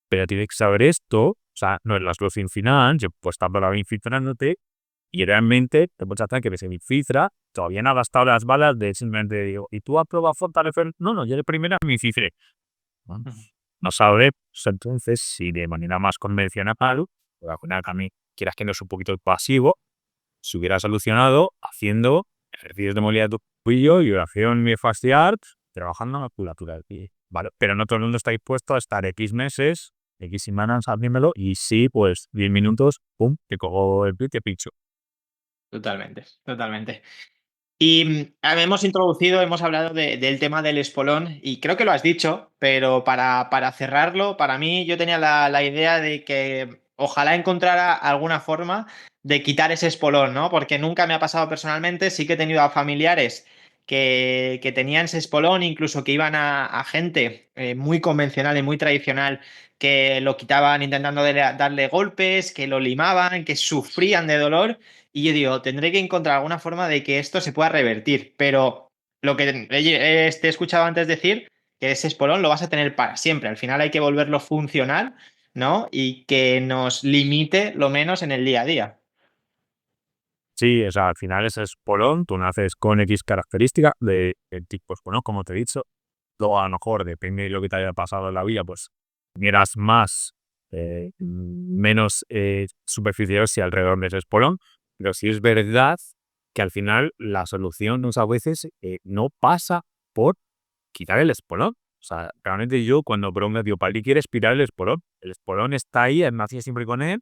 pero tienes que saber esto, o sea, no es la solución final, yo pues tanto la voy infiltrándote y realmente te muchas veces que se me infiltra, todavía no ha gastado las balas de simplemente digo, ¿y tú has probado fortalecer? No, no, yo de primera me infiltré. ¿No? Ujú. No sabré, pues entonces, si de manera más convencional, o al final también, quieras que no es un poquito pasivo, se hubiera solucionado haciendo ejercicios de movilidad de tobillo y oración miofascial, trabajando en la musculatura del pie. ¿Vale? Pero no todo el mundo está dispuesto a estar X meses, X semanas, hacérmelo, y sí, pues 10 minutos, pum, que cojo el pie y te pincho. Totalmente, totalmente. Y hemos introducido, hemos hablado del tema del espolón y creo que lo has dicho, pero para cerrarlo, para mí yo tenía la idea de que ojalá encontrara alguna forma de quitar ese espolón, ¿no? Porque nunca me ha pasado personalmente, sí que he tenido a familiares que tenían ese espolón, incluso que iban a gente muy convencional y muy tradicional que lo quitaban intentando darle golpes, que lo limaban, que sufrían de dolor. Y yo digo, tendré que encontrar alguna forma de que esto se pueda revertir, pero lo que te he escuchado antes decir, que ese espolón lo vas a tener para siempre. Al final hay que volverlo funcional, ¿no? Y que nos limite lo menos en el día a día. Sí, o sea, al final ese es polón, tú naces con X característica de tipos, bueno, como te he dicho, luego a lo mejor, depende de lo que te haya pasado en la vida, pues tuvieras más, menos superficiosidad alrededor de ese espolón, pero sí es verdad que al final la solución muchas veces no pasa por quitar el espolón. O sea, realmente yo cuando pregunto, digo, ¿para qué quieres quitar el espolón? El espolón está ahí, nací siempre con él,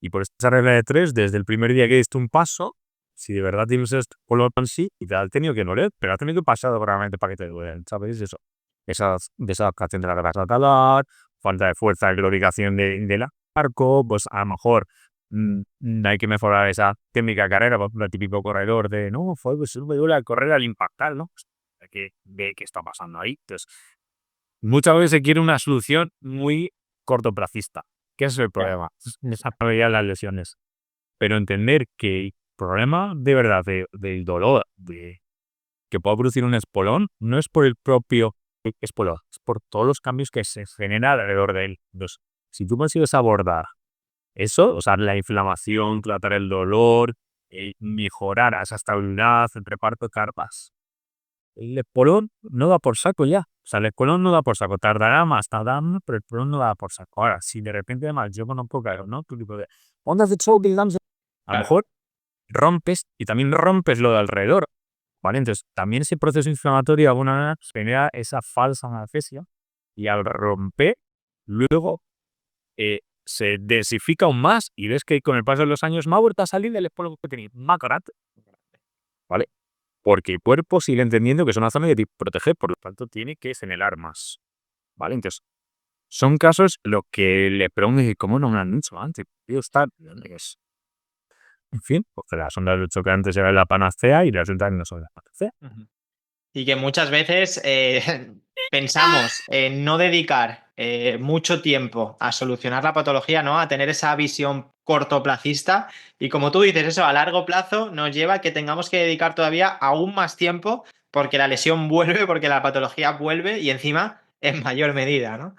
y por esta regla de tres, desde el primer día que diste un paso, si de verdad tienes este espolón en sí, y te ha tenido que doler, pero ha tenido que pasar realmente para que te duelen, ¿sabes? Eso. Esas desadaptación de la grasa talar, falta de fuerza, glorificación de la arco, pues a lo mejor hay que mejorar esa técnica de carrera, pues, el típico corredor de, no, pues me duele al correr al impactar, ¿no? Pues, hay que ver qué está pasando ahí. Entonces, muchas veces se quiere una solución muy cortoplacista, que ese es el problema, desarrollar las lesiones. Pero entender que el problema de verdad del dolor que pueda producir un espolón no es por el propio espolón, es por todos los cambios que se generan alrededor de él. Entonces, si tú consigues abordar eso, o sea, la inflamación, tratar el dolor, mejorar esa estabilidad, el reparto de carpas, el espolón no da por saco ya. O sea, el espolón no da por saco. Tardará más, pero el espolón no da por saco. Ahora, si de repente además yo conozco, claro, ¿no? Tu tipo de ondas de choque, digamos, a lo mejor rompes y también rompes lo de alrededor, ¿vale? Entonces, también ese proceso inflamatorio de alguna manera genera esa falsa analgesia y al romper, luego se densifica aún más y ves que con el paso de los años me ha vuelto a salir del espolón que tenía más grande, ¿vale? Porque el cuerpo sigue entendiendo que es una zona de proteger, por lo tanto tiene que señalar más, ¿vale? Entonces, son casos lo que le pregunto y cómo no me han dicho antes, tío, está, en fin, porque las ondas de choque antes era la panacea y resulta que no son la panacea. Y que muchas veces pensamos en no dedicar mucho tiempo a solucionar la patología, ¿no? A tener esa visión cortoplacista. Y como tú dices, eso a largo plazo nos lleva a que tengamos que dedicar todavía aún más tiempo porque la lesión vuelve, porque la patología vuelve y encima en mayor medida, ¿no?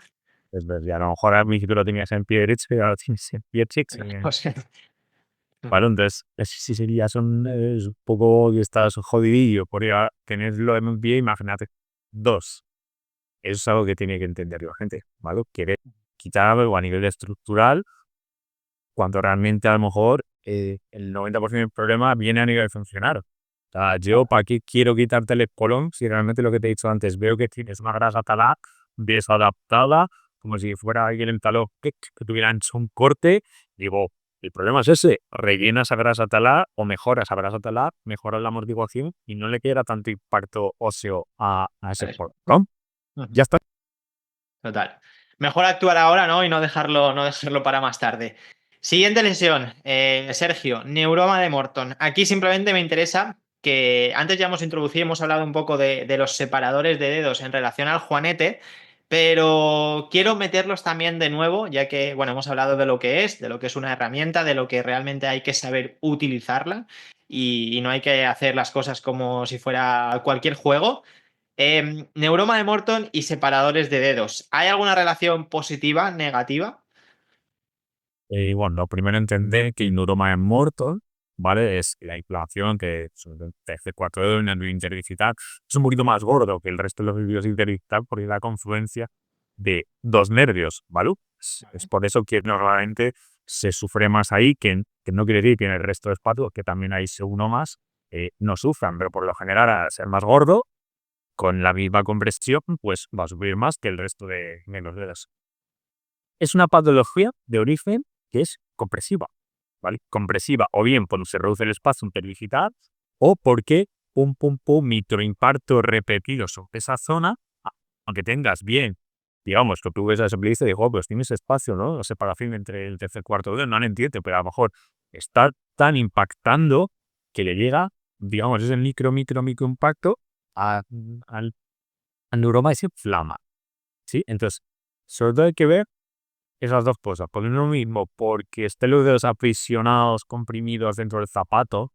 Es verdad, y a lo mejor al principio lo tenías en pie derecho y ahora lo tienes en pie chico. O sea, Vale, entonces, sí sería es un poco que estás jodidillo por ir a tenerlo en pie, imagínate. Dos, eso es algo que tiene que entender la gente, ¿vale? Quiere quitarlo a nivel estructural, cuando realmente a lo mejor el 90% del problema viene a nivel funcional. O sea, yo, ¿para qué quiero quitarte el espolón si realmente lo que te he dicho antes, veo que tienes una grasa talar desadaptada, como si fuera alguien en talón que tuviera hecho un corte? Digo, el problema es ese, rellena esa grasa talar o mejora esa grasa talar, mejora la amortiguación y no le queda tanto impacto óseo a ese eso. espolón. Ya está. Total. Mejor actuar ahora, ¿no? Y no dejarlo para más tarde. Siguiente lesión, Sergio, neuroma de Morton. Aquí simplemente me interesa que antes ya hemos introducido, hemos hablado un poco de los separadores de dedos en relación al juanete, pero quiero meterlos también de nuevo, ya que, bueno, hemos hablado de lo que es una herramienta, de lo que realmente hay que saber utilizarla y no hay que hacer las cosas como si fuera cualquier juego. Neuroma de Morton y separadores de dedos. ¿Hay alguna relación positiva, negativa? Y bueno, lo primero entender que el neuroma es muerto, ¿vale? Es la inflamación que hace 4 dedos en el nervio interdigital. Es un poquito más gordo que el resto de los nervios interdigital porque es la confluencia de dos nervios, ¿vale? Es por eso que normalmente se sufre más ahí, que no quiere decir que en el resto de espacios, que también hay uno más, no sufran, pero por lo general al ser más gordo, con la misma compresión, pues va a sufrir más que el resto de los dedos. Es una patología de origen que es compresiva, ¿vale? Compresiva o bien porque se reduce el espacio interdigital o porque microimpactos repetidos sobre esa zona, aunque tengas bien, digamos, que tú ves a ese plista y digo, pues tienes espacio, ¿no? La separación entre el tercer y cuarto dedo, no lo entiendo, pero a lo mejor está tan impactando que le llega, digamos, ese micro impacto al neuroma y se inflama, ¿sí? Entonces, sobre todo hay que ver esas dos cosas, porque no es lo mismo porque estén los dedos aprisionados, comprimidos dentro del zapato,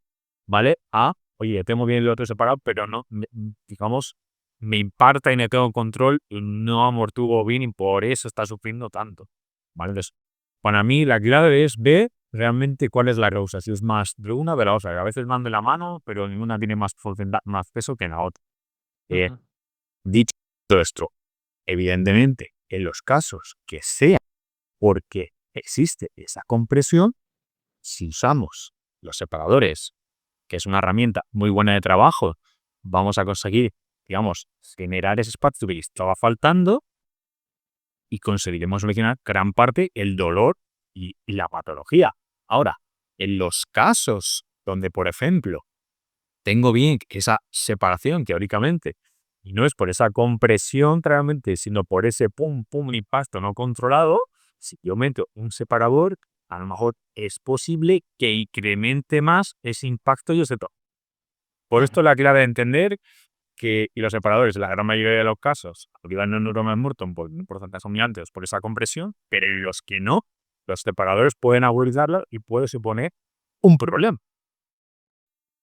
¿vale? Oye, tengo bien el otro separado, pero no, digamos, me imparta y no tengo control y no amortiguo bien y por eso está sufriendo tanto, ¿vale? Entonces, para mí la clave es ver realmente cuál es la causa, si es más de una o de la otra. A veces van de la mano, pero ninguna tiene más peso que la otra. Ujú. Dicho esto, evidentemente, en los casos que sea porque existe esa compresión, si usamos los separadores, que es una herramienta muy buena de trabajo, vamos a conseguir, digamos, generar ese espacio que estaba faltando y conseguiremos solucionar gran parte el dolor y la patología. Ahora, en los casos donde, por ejemplo, tengo bien esa separación teóricamente y no es por esa compresión realmente, sino por ese impacto no controlado, si yo meto un separador, a lo mejor es posible que incremente más ese impacto y ese toque. Por Ujú. esto la clave de entender que y los separadores, en la gran mayoría de los casos, activan el neuronas Morton por porcentajes muy altos por esa compresión, pero en los que no, los separadores pueden agudizarlo y puede suponer un problema.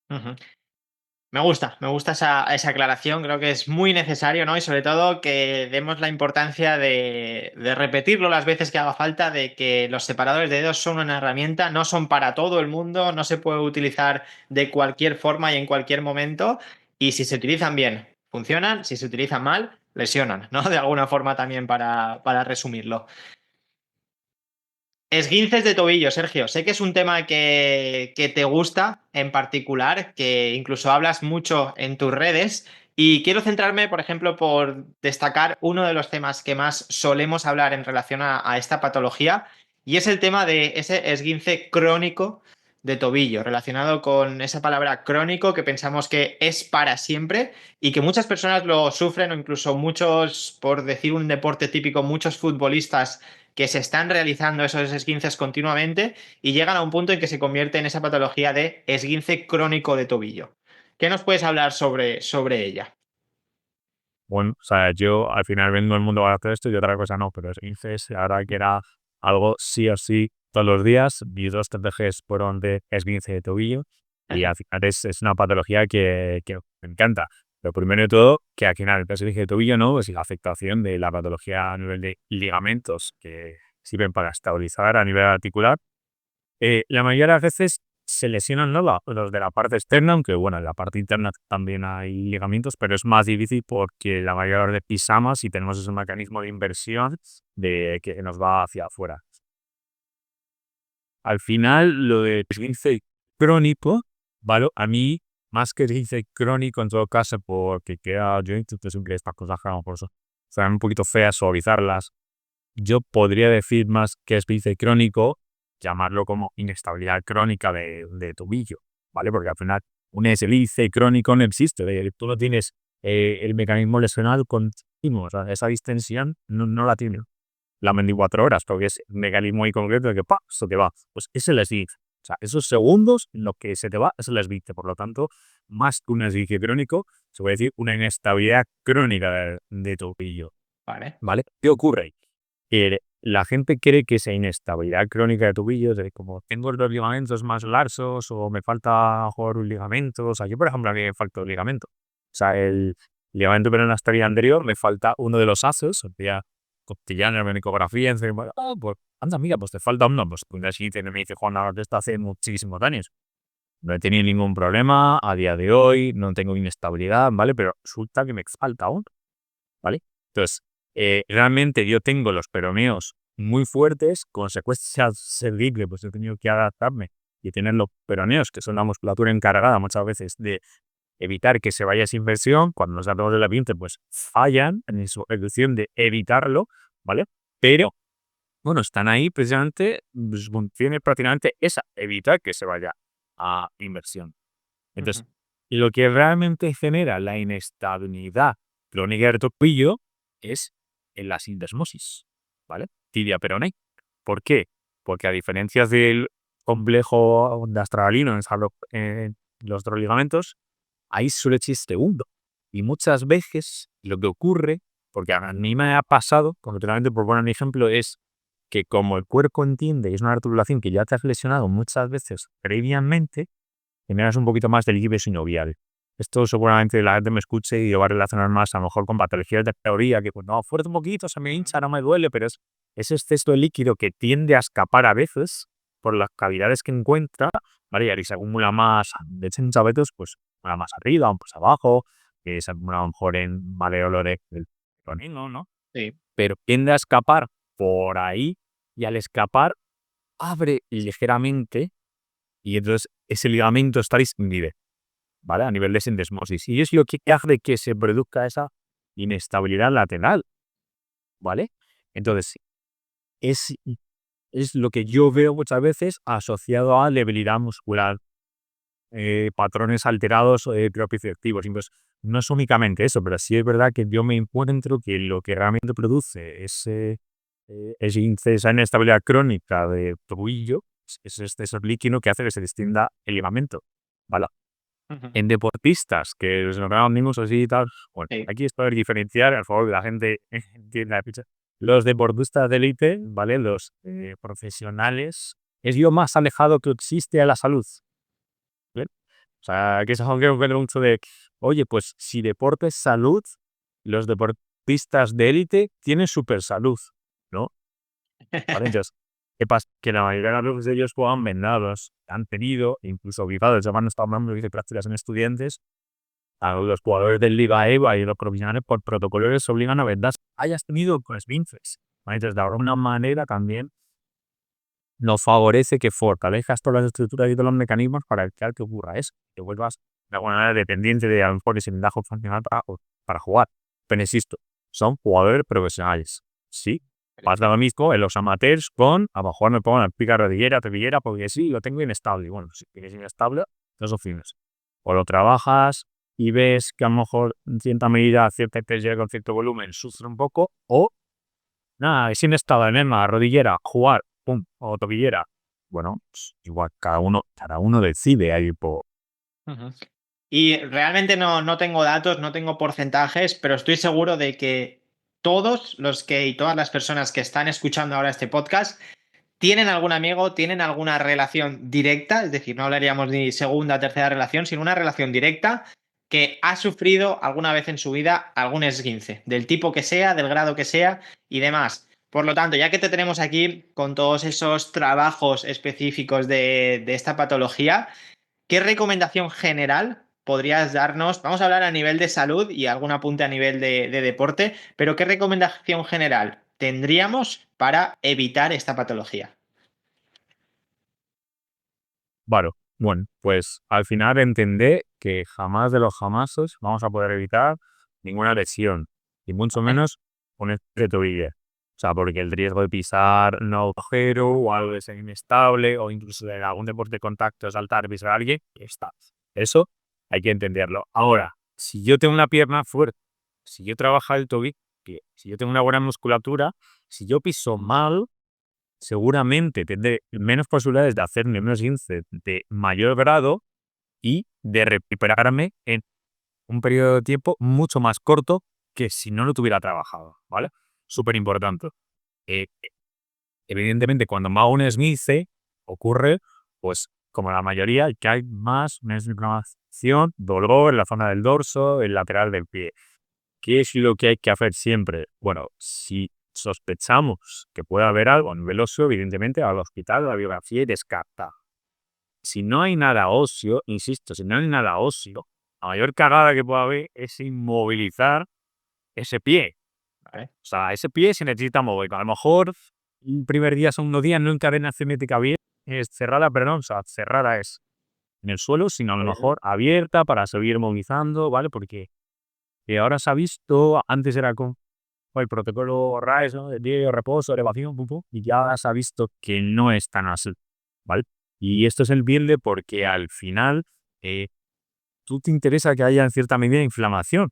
Ujú. Me gusta esa aclaración, creo que es muy necesario, ¿no? Y sobre todo que demos la importancia de repetirlo las veces que haga falta, de que los separadores de dedos son una herramienta, no son para todo el mundo, no se puede utilizar de cualquier forma y en cualquier momento, y si se utilizan bien, funcionan, si se utilizan mal, lesionan, ¿no? De alguna forma también para resumirlo. Esguinces de tobillo, Sergio. Sé que es un tema que te gusta en particular, que incluso hablas mucho en tus redes. Y quiero centrarme, por ejemplo, por destacar uno de los temas que más solemos hablar en relación a esta patología, y es el tema de ese esguince crónico de tobillo, relacionado con esa palabra crónico que pensamos que es para siempre y que muchas personas lo sufren, o incluso muchos, por decir un deporte típico, muchos futbolistas que se están realizando esos esguinces continuamente y llegan a un punto en que se convierte en esa patología de esguince crónico de tobillo. ¿Qué nos puedes hablar sobre ella? Bueno, o sea, yo al final vengo el mundo a hacer esto y otra cosa no, pero esguinces, ahora que era algo sí o sí todos los días, mis 2 TTGs fueron de esguince de tobillo y al final es una patología que me encanta. Lo primero de todo, que al final el esguince de tobillo no, es la afectación de la patología a nivel de ligamentos que sirven para estabilizar a nivel articular. La mayoría de las veces se lesionan los de la parte externa, aunque bueno, en la parte interna también hay ligamentos, pero es más difícil porque la mayoría de pisamos y tenemos ese mecanismo de inversión de que nos va hacia afuera. Al final, lo de esguince crónico, ¿vale? A mí, más que esguince crónico en todo caso, porque queda, yo intento siempre estas cosas que a lo mejor son un poquito feas, suavizarlas. Yo podría decir más que esguince crónico, llamarlo como inestabilidad crónica de tobillo, ¿vale? Porque al final un esguince crónico no existe, tú no tienes el mecanismo lesional continuo, o sea, esa distensión no la tiene las 24 horas, porque es un mecanismo muy concreto de que ¡pa! Se te va. Pues es el esguince. O sea, esos segundos en los que se te va es el esguince. Por lo tanto, más que un esguince crónico, se puede decir una inestabilidad crónica de tobillo. Vale. ¿Vale? ¿Qué ocurre ahí? Que la gente cree que esa inestabilidad crónica de tobillo, de como tengo los ligamentos más largos o me falta jugar un ligamento. O sea, yo, por ejemplo, a mí me falta un ligamento. O sea, el ligamento peroneal anterior me falta uno de los haces, o sea, costillana, en ecografía, encima, pues anda, mira, pues te falta uno. Pues así me dice Juan, ahora te está hace muchísimos años. No he tenido ningún problema a día de hoy, no tengo inestabilidad, ¿vale? Pero resulta que me falta uno, ¿vale? Entonces, realmente yo tengo los peroneos muy fuertes, consecuencia servible, pues he tenido que adaptarme y tener los peroneos, que son la musculatura encargada muchas veces de evitar que se vaya esa inversión. Cuando nos hablamos de la 20, pues fallan en su ejecución de evitarlo, ¿vale? Pero, bueno, están ahí precisamente, su función es prácticamente esa, evitar que se vaya a inversión. Ujú. Entonces, lo que realmente genera la inestabilidad crónica del tobillo es en la sindesmosis, ¿vale? Tibia peroné. ¿Por qué? Porque a diferencia del complejo de astralino en los otros ligamentos, ahí solo existe uno. Y muchas veces lo que ocurre, porque a mí me ha pasado, concretamente por poner un ejemplo, es que como el cuerpo entiende y es una articulación que ya te has lesionado muchas veces previamente, generas un poquito más de libre sinovial. Esto seguramente la gente me escuche y lo va a relacionar más a lo mejor con patologías de teoría, que pues no, fuerte un poquito, se me hincha, no me duele, pero es ese exceso de líquido que tiende a escapar a veces por las cavidades que encuentra, ¿vale? Y se acumula más, de hecho muchas veces, pues, más arriba, pues abajo, que se acumula a lo mejor en maleolores del peroneo, ¿no? Sí. Pero tiende a escapar por ahí y al escapar abre ligeramente y entonces ese ligamento está distendido, ¿vale? A nivel de sindesmosis. Y es lo que hace que se produzca esa inestabilidad lateral, ¿vale? Entonces, es, es lo que yo veo muchas veces asociado a debilidad muscular, patrones alterados propioceptivos. Y pues no es únicamente eso, pero sí es verdad que yo me encuentro que lo que realmente produce ese esa inestabilidad crónica de tobillo, es este líquido que hace que se distinga el ligamento. ¿Vale? Ujú. En deportistas que nos reunimos así y tal, bueno, Sí. aquí es poder diferenciar, al favor de la gente entienda la ficha. Los deportistas de élite, ¿vale? Los profesionales, es lo más alejado que existe a la salud. ¿Vale? O sea, que es algo que encuentro mucho de, oye, pues si deporte es salud, los deportistas de élite tienen super salud, ¿no? ¿Vale? Entonces, ¿qué pasa? Que la mayoría de las veces ellos juegan vendados, han tenido, incluso quizás ya han estado hablando de prácticas en estudiantes, a los jugadores del Liga EVA y los profesionales por protocolo les obligan a vendar. Hayas tenido esguinces. ¿Vale? Entonces, de alguna manera también nos favorece que fortalezcas todas las estructuras y todos los mecanismos para evitar que ocurra eso. Que vuelvas de alguna manera dependiente de a lo mejor ese vendaje funcional para jugar. Pero insisto, son jugadores profesionales. Sí, pasa lo mismo en los amateurs con, a lo mejor me pongo la pica rodillera, tobillera, porque sí, lo tengo inestable. Y bueno, si tienes inestable, dos opciones. O lo trabajas y ves que a lo mejor en cierta medida, cierta intensidad con cierto volumen sufre un poco, o nada, es inestable, nena, rodillera, jugar, pum, o tobillera. Bueno, pues, igual cada uno decide ahí por. Ujú. Y realmente no tengo datos, no tengo porcentajes, pero estoy seguro de que todos los que y todas las personas que están escuchando ahora este podcast tienen algún amigo, tienen alguna relación directa, es decir, no hablaríamos ni segunda, tercera relación, sino una relación directa que ha sufrido alguna vez en su vida algún esguince, del tipo que sea, del grado que sea y demás. Por lo tanto, ya que te tenemos aquí con todos esos trabajos específicos de esta patología, ¿qué recomendación general podrías darnos? Vamos a hablar a nivel de salud y algún apunte a nivel de deporte, pero ¿qué recomendación general tendríamos para evitar esta patología? Bueno, pues al final entendé que jamás de los jamases vamos a poder evitar ninguna lesión, y mucho ¿Vale? menos un de tobillo. O sea, porque el riesgo de pisar un agujero o algo de ser inestable o incluso de algún deporte de contacto, saltar, pisar a alguien, está. Eso hay que entenderlo. Ahora, si yo tengo una pierna fuerte, si yo trabajo el tobillo, si yo tengo una buena musculatura, si yo piso mal, seguramente tendré menos posibilidades de hacerme unos esguince de mayor grado y de recuperarme en un periodo de tiempo mucho más corto que si no lo tuviera trabajado, ¿vale? Súper importante. Eh, Evidentemente, cuando me hago un esguince, ocurre, pues, como la mayoría, que hay menos inflamación, dolor en la zona del dorso, el lateral del pie. ¿Qué es lo que hay que hacer siempre? Bueno, si sospechamos que puede haber algo a nivel óseo, evidentemente al hospital, la biografía y descarta. Si no hay nada óseo, insisto, si no hay nada óseo, la mayor cagada que puede haber es inmovilizar ese pie. ¿Vale? O sea, ese pie se necesita mover. A lo mejor el primer día, segundo día, no en cadena cinética bien, es cerrada, pero no, o sea, cerrada es en el suelo, sino a lo mejor abierta para seguir movilizando, ¿vale? Porque ahora se ha visto, antes era con el protocolo RAES, ¿no? De diario, reposo, elevación, pum, pum, y ya se ha visto que no es tan así, ¿vale? Y esto es el build porque al final eh, tú te interesa que haya en cierta medida inflamación,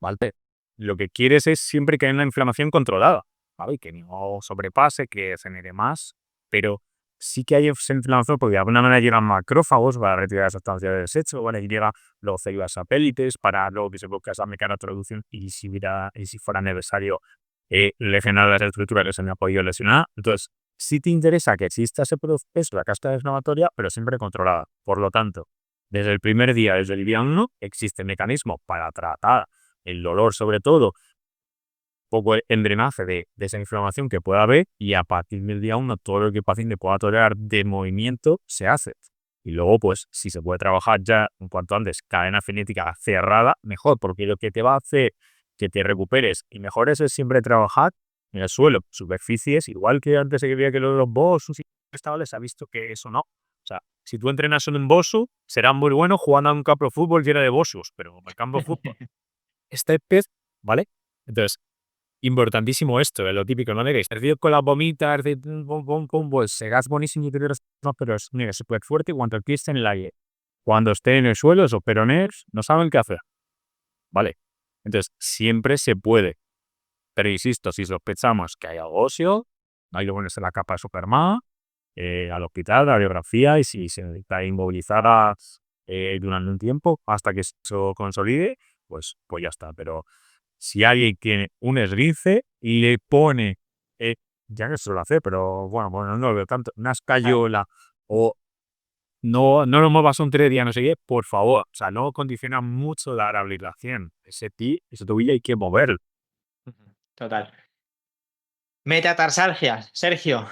¿vale? Lo que quieres es siempre que haya una inflamación controlada, ¿vale? Que no sobrepase, que genere más, pero sí que hay esa inflamación porque de alguna manera llegan macrófagos para retirar sustancias de desecho, ¿vale? Y llegan los células satélites para luego que se busque esa mecanotraducción y si fuera necesario lesionar las estructuras que se han podido lesionar. Entonces, sí te interesa que exista ese proceso, la cascada inflamatoria, pero siempre controlada. Por lo tanto, desde el primer día, desde el día 1, existen mecanismos para tratar el dolor sobre todo, poco el drenaje de esa inflamación que pueda haber y a partir del día 1 todo lo que el paciente pueda tolerar de movimiento se hace. Y luego, pues, si se puede trabajar ya en cuanto antes, cadena cinética cerrada, mejor, porque lo que te va a hacer que te recuperes y mejores es siempre trabajar en el suelo, superficies, igual que antes se veía que los bosus y estables, se ha visto que eso no. O sea, si tú entrenas solo en bosu, será muy bueno jugando a un campo de fútbol lleno de bosus, pero en el campo de fútbol este pez, ¿vale? Entonces, importantísimo esto, lo típico, no digáis, ejercicio con las vomitas, pum, pum, pum, pues serás buenísimo y te dirás, no, pero es súper fuerte cuando el pie esté en el aire. Cuando esté en el suelo, esos peroneos no saben qué hacer, ¿vale? Entonces, siempre se puede. Pero insisto, si sospechamos que hay algo óseo, hay que ponerse la capa de Superman, al hospital, la radiografía, y si se necesita inmovilizar durante un tiempo hasta que eso consolide, pues ya está. Pero si alguien tiene un esguince y le pone, eh, ya que se lo hace, pero bueno, no lo veo tanto, una escayola o no lo muevas un 3 días, no sé qué, por favor. O sea, no condiciona mucho la rehabilitación. Ese tobillo hay que moverlo. Total. Metatarsalgia, Sergio.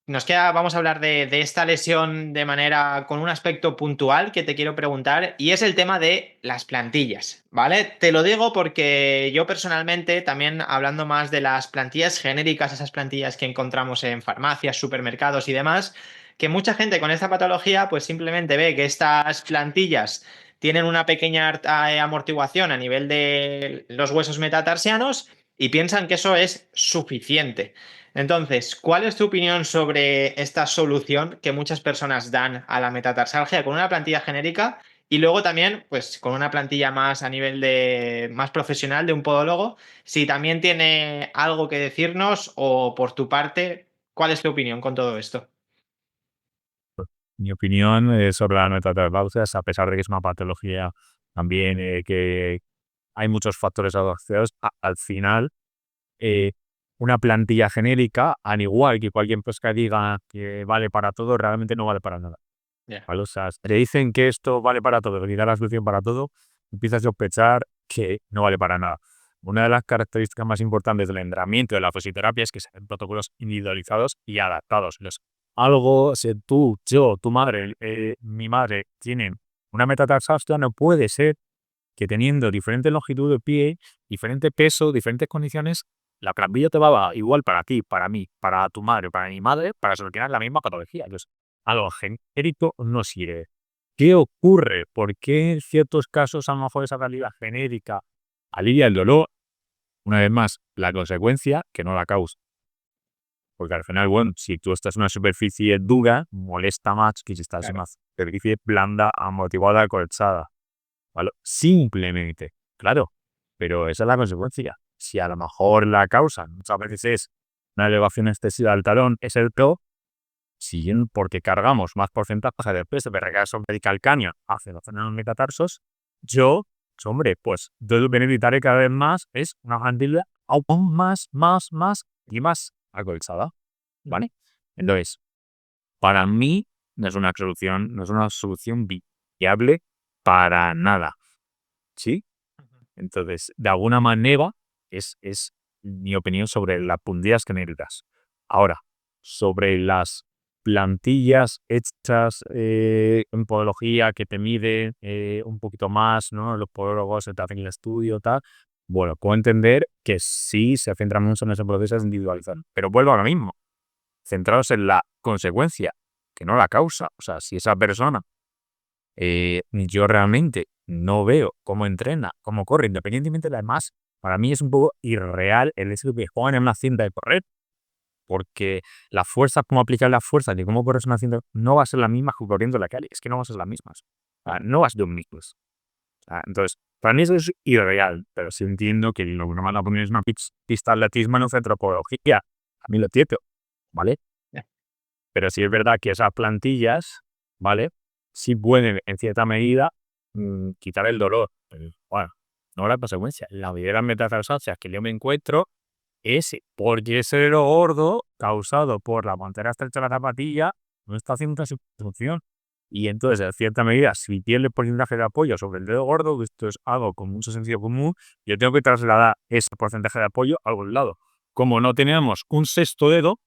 Vamos a hablar de esta lesión de manera con un aspecto puntual que te quiero preguntar y es el tema de las plantillas, ¿vale? Te lo digo porque yo personalmente, también hablando más de las plantillas genéricas, esas plantillas que encontramos en farmacias, supermercados y demás, que mucha gente con esta patología pues simplemente ve que estas plantillas tienen una pequeña amortiguación a nivel de los huesos metatarsianos y piensan que eso es suficiente. Entonces, ¿cuál es tu opinión sobre esta solución que muchas personas dan a la metatarsalgia con una plantilla genérica y luego también, pues, con una plantilla más a nivel de más profesional de un podólogo? Si también tiene algo que decirnos o por tu parte, ¿cuál es tu opinión con todo esto? Mi opinión sobre la metatarsalgia, a pesar de que es una patología también que hay muchos factores asociados, al final eh, una plantilla genérica, al igual que cualquier empresa que diga que vale para todo, realmente no vale para nada. Ya. ¿Vale? O sea, te dicen que esto vale para todo, que da la solución para todo, empiezas a sospechar que no vale para nada. Una de las características más importantes del entrenamiento de la fisioterapia es que se hacen protocolos individualizados y adaptados. Si tú, yo, tu madre, mi madre tienen una metatarsalgia, no puede ser que teniendo diferente longitud de pie, diferente peso, diferentes condiciones, la plantilla te va igual para ti, para mí, para tu madre, para mi madre, para solucionar la misma patología. Entonces, algo genérico no sirve. ¿Qué ocurre? ¿Por qué en ciertos casos a lo mejor esa realidad genérica alivia el dolor? Una vez más, la consecuencia que no la causa. Porque al final, bueno, si tú estás en una superficie dura, molesta más que si estás en Claro. una superficie blanda, amortiguada, acolchada. ¿Vale? Simplemente, claro, pero esa es la consecuencia. Si a lo mejor la causa muchas veces es una elevación excesiva del talón, es el pro, si bien porque cargamos más porcentaje del peso de recarga sobre el calcáneo hacia los metatarsos, hombre, pues yo beneficiaré cada vez más es una mandíbula aún más y más acolchada, ¿vale? Entonces, para mí no es una solución viable para nada. ¿Sí? Entonces, de alguna manera, es mi opinión sobre las puntillas genéricas. Ahora, sobre las plantillas hechas en podología que te miden un poquito más, ¿no? Los podólogos te hacen el estudio, tal. Bueno, puedo entender que sí se centran mucho en ese proceso de individualizar. Pero vuelvo a lo mismo. Centrados en la consecuencia, que no la causa. O sea, si esa persona yo realmente no veo cómo entrena, cómo corre, independientemente de las demás. Para mí es un poco irreal el hecho de que juegan en una cinta de correr, porque la fuerza, cómo aplicar la fuerza de cómo corres una cinta, no va a ser la misma que corriendo en la calle. Es que no van a ser las mismas. O sea, no vas de un mismos. Entonces, para mí eso es irreal, pero sí entiendo que lo que no van a poner es una pista de atletismo en un centro de podología. A mí lo entiendo, ¿vale? Ya. Pero sí es verdad que esas plantillas, ¿vale? Sí pueden, en cierta medida, quitar el dolor. Pero, bueno, no la consecuencia. La mayoría de las metatarsalgias que yo me encuentro es porque ese dedo gordo, causado por la pantera estrecha de la zapatilla, no está haciendo una función. Y entonces, en cierta medida, si pierde el porcentaje de apoyo sobre el dedo gordo, que esto es algo con mucho sentido común, yo tengo que trasladar ese porcentaje de apoyo a algún lado. Como no tenemos un sexto dedo,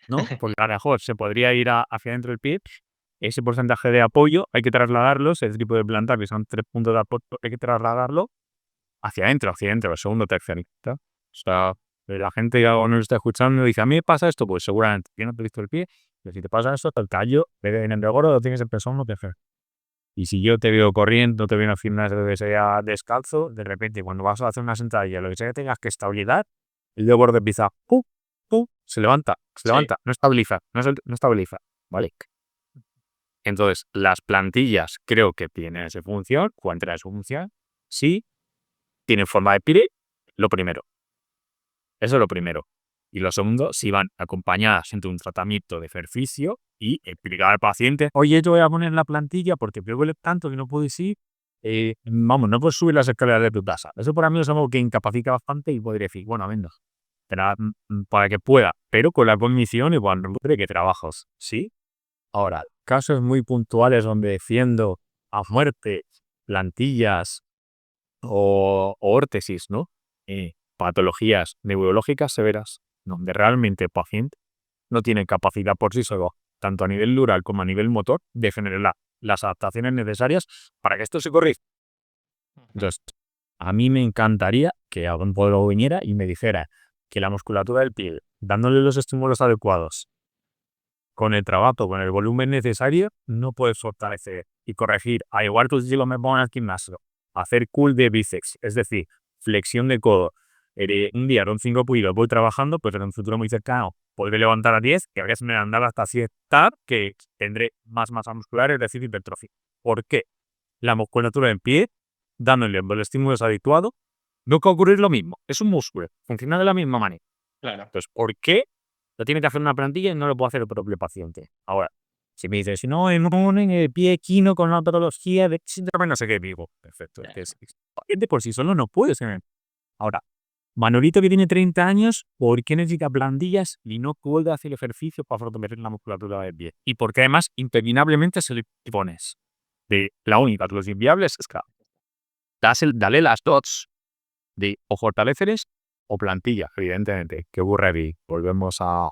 ¿no? Porque a lo mejor se podría ir hacia dentro del pie. Ese porcentaje de apoyo hay que trasladarlos, ese tipo de planta, que son 3 puntos de apoyo, hay que trasladarlo hacia adentro, el segundo tercerista. O sea, la gente que no lo está escuchando dice, a mí me pasa esto, pues seguramente yo no te he visto el pie, pero si te pasa esto, el tallo, en el gordo, lo tienes empezado no te hace. Y si yo te veo corriendo, te veo haciendo una que sea descalzo, de repente cuando vas a hacer una sentadilla, lo que sea que tengas que estabilizar, el dedo gordo empieza, se levanta, Sí. no estabiliza, no estabiliza, ¿vale? Entonces, las plantillas creo que tienen esa función, cuentan esa función, sí, tienen forma de pire, lo primero. Eso es lo primero. Y lo segundo, si van acompañadas de un tratamiento de ejercicio y explicar al paciente, oye, yo voy a poner la plantilla porque me duele tanto que no puedes ir, vamos, no puedes subir las escaleras de tu casa. Eso para mí es algo que incapacita bastante y podría decir, bueno, venga, para que pueda, pero con la condición igual no de que trabajas, ¿sí? Ahora, casos muy puntuales donde defiendo a muerte plantillas o órtesis, ¿no? Patologías neurológicas severas, donde realmente el paciente no tiene capacidad por sí solo, tanto a nivel neural como a nivel motor, de generar las adaptaciones necesarias para que esto se corrija. Entonces, a mí me encantaría que algún podólogo viniera y me dijera que la musculatura del pie, dándole los estímulos adecuados, con el trabajo, con el volumen necesario, no puedes fortalecer y corregir, a igual que si lo me pongo al gimnasio, hacer curl de bíceps, es decir, flexión de codo. Un día con 5 kilos voy trabajando, pues en un futuro muy cercano podré levantar a 10, que a veces me andar hasta 7, que tendré más masa muscular, es decir, hipertrofia. ¿Por qué? La musculatura del pie, dándole el estímulo adecuado, no va a ocurrir lo mismo. Es un músculo, funciona de la misma manera. Claro. Entonces, ¿por qué lo tiene que hacer una plantilla y no lo puede hacer el propio paciente? Ahora, si me dices, no, me ponen el pie equino con la patología de síndrome no sé qué, digo, perfecto. Es que el paciente por sí solo no puede ser. Ahora, Manolito que tiene 30 años, ¿por qué necesita plantillas y no puede hacer ejercicio para fortalecer la musculatura del pie? Y porque además, impepinablemente, se le pones de la única de los inviables es que dale las dos de o fortaleceres o plantilla, evidentemente. ¿Qué ocurre ahí? Volvemos a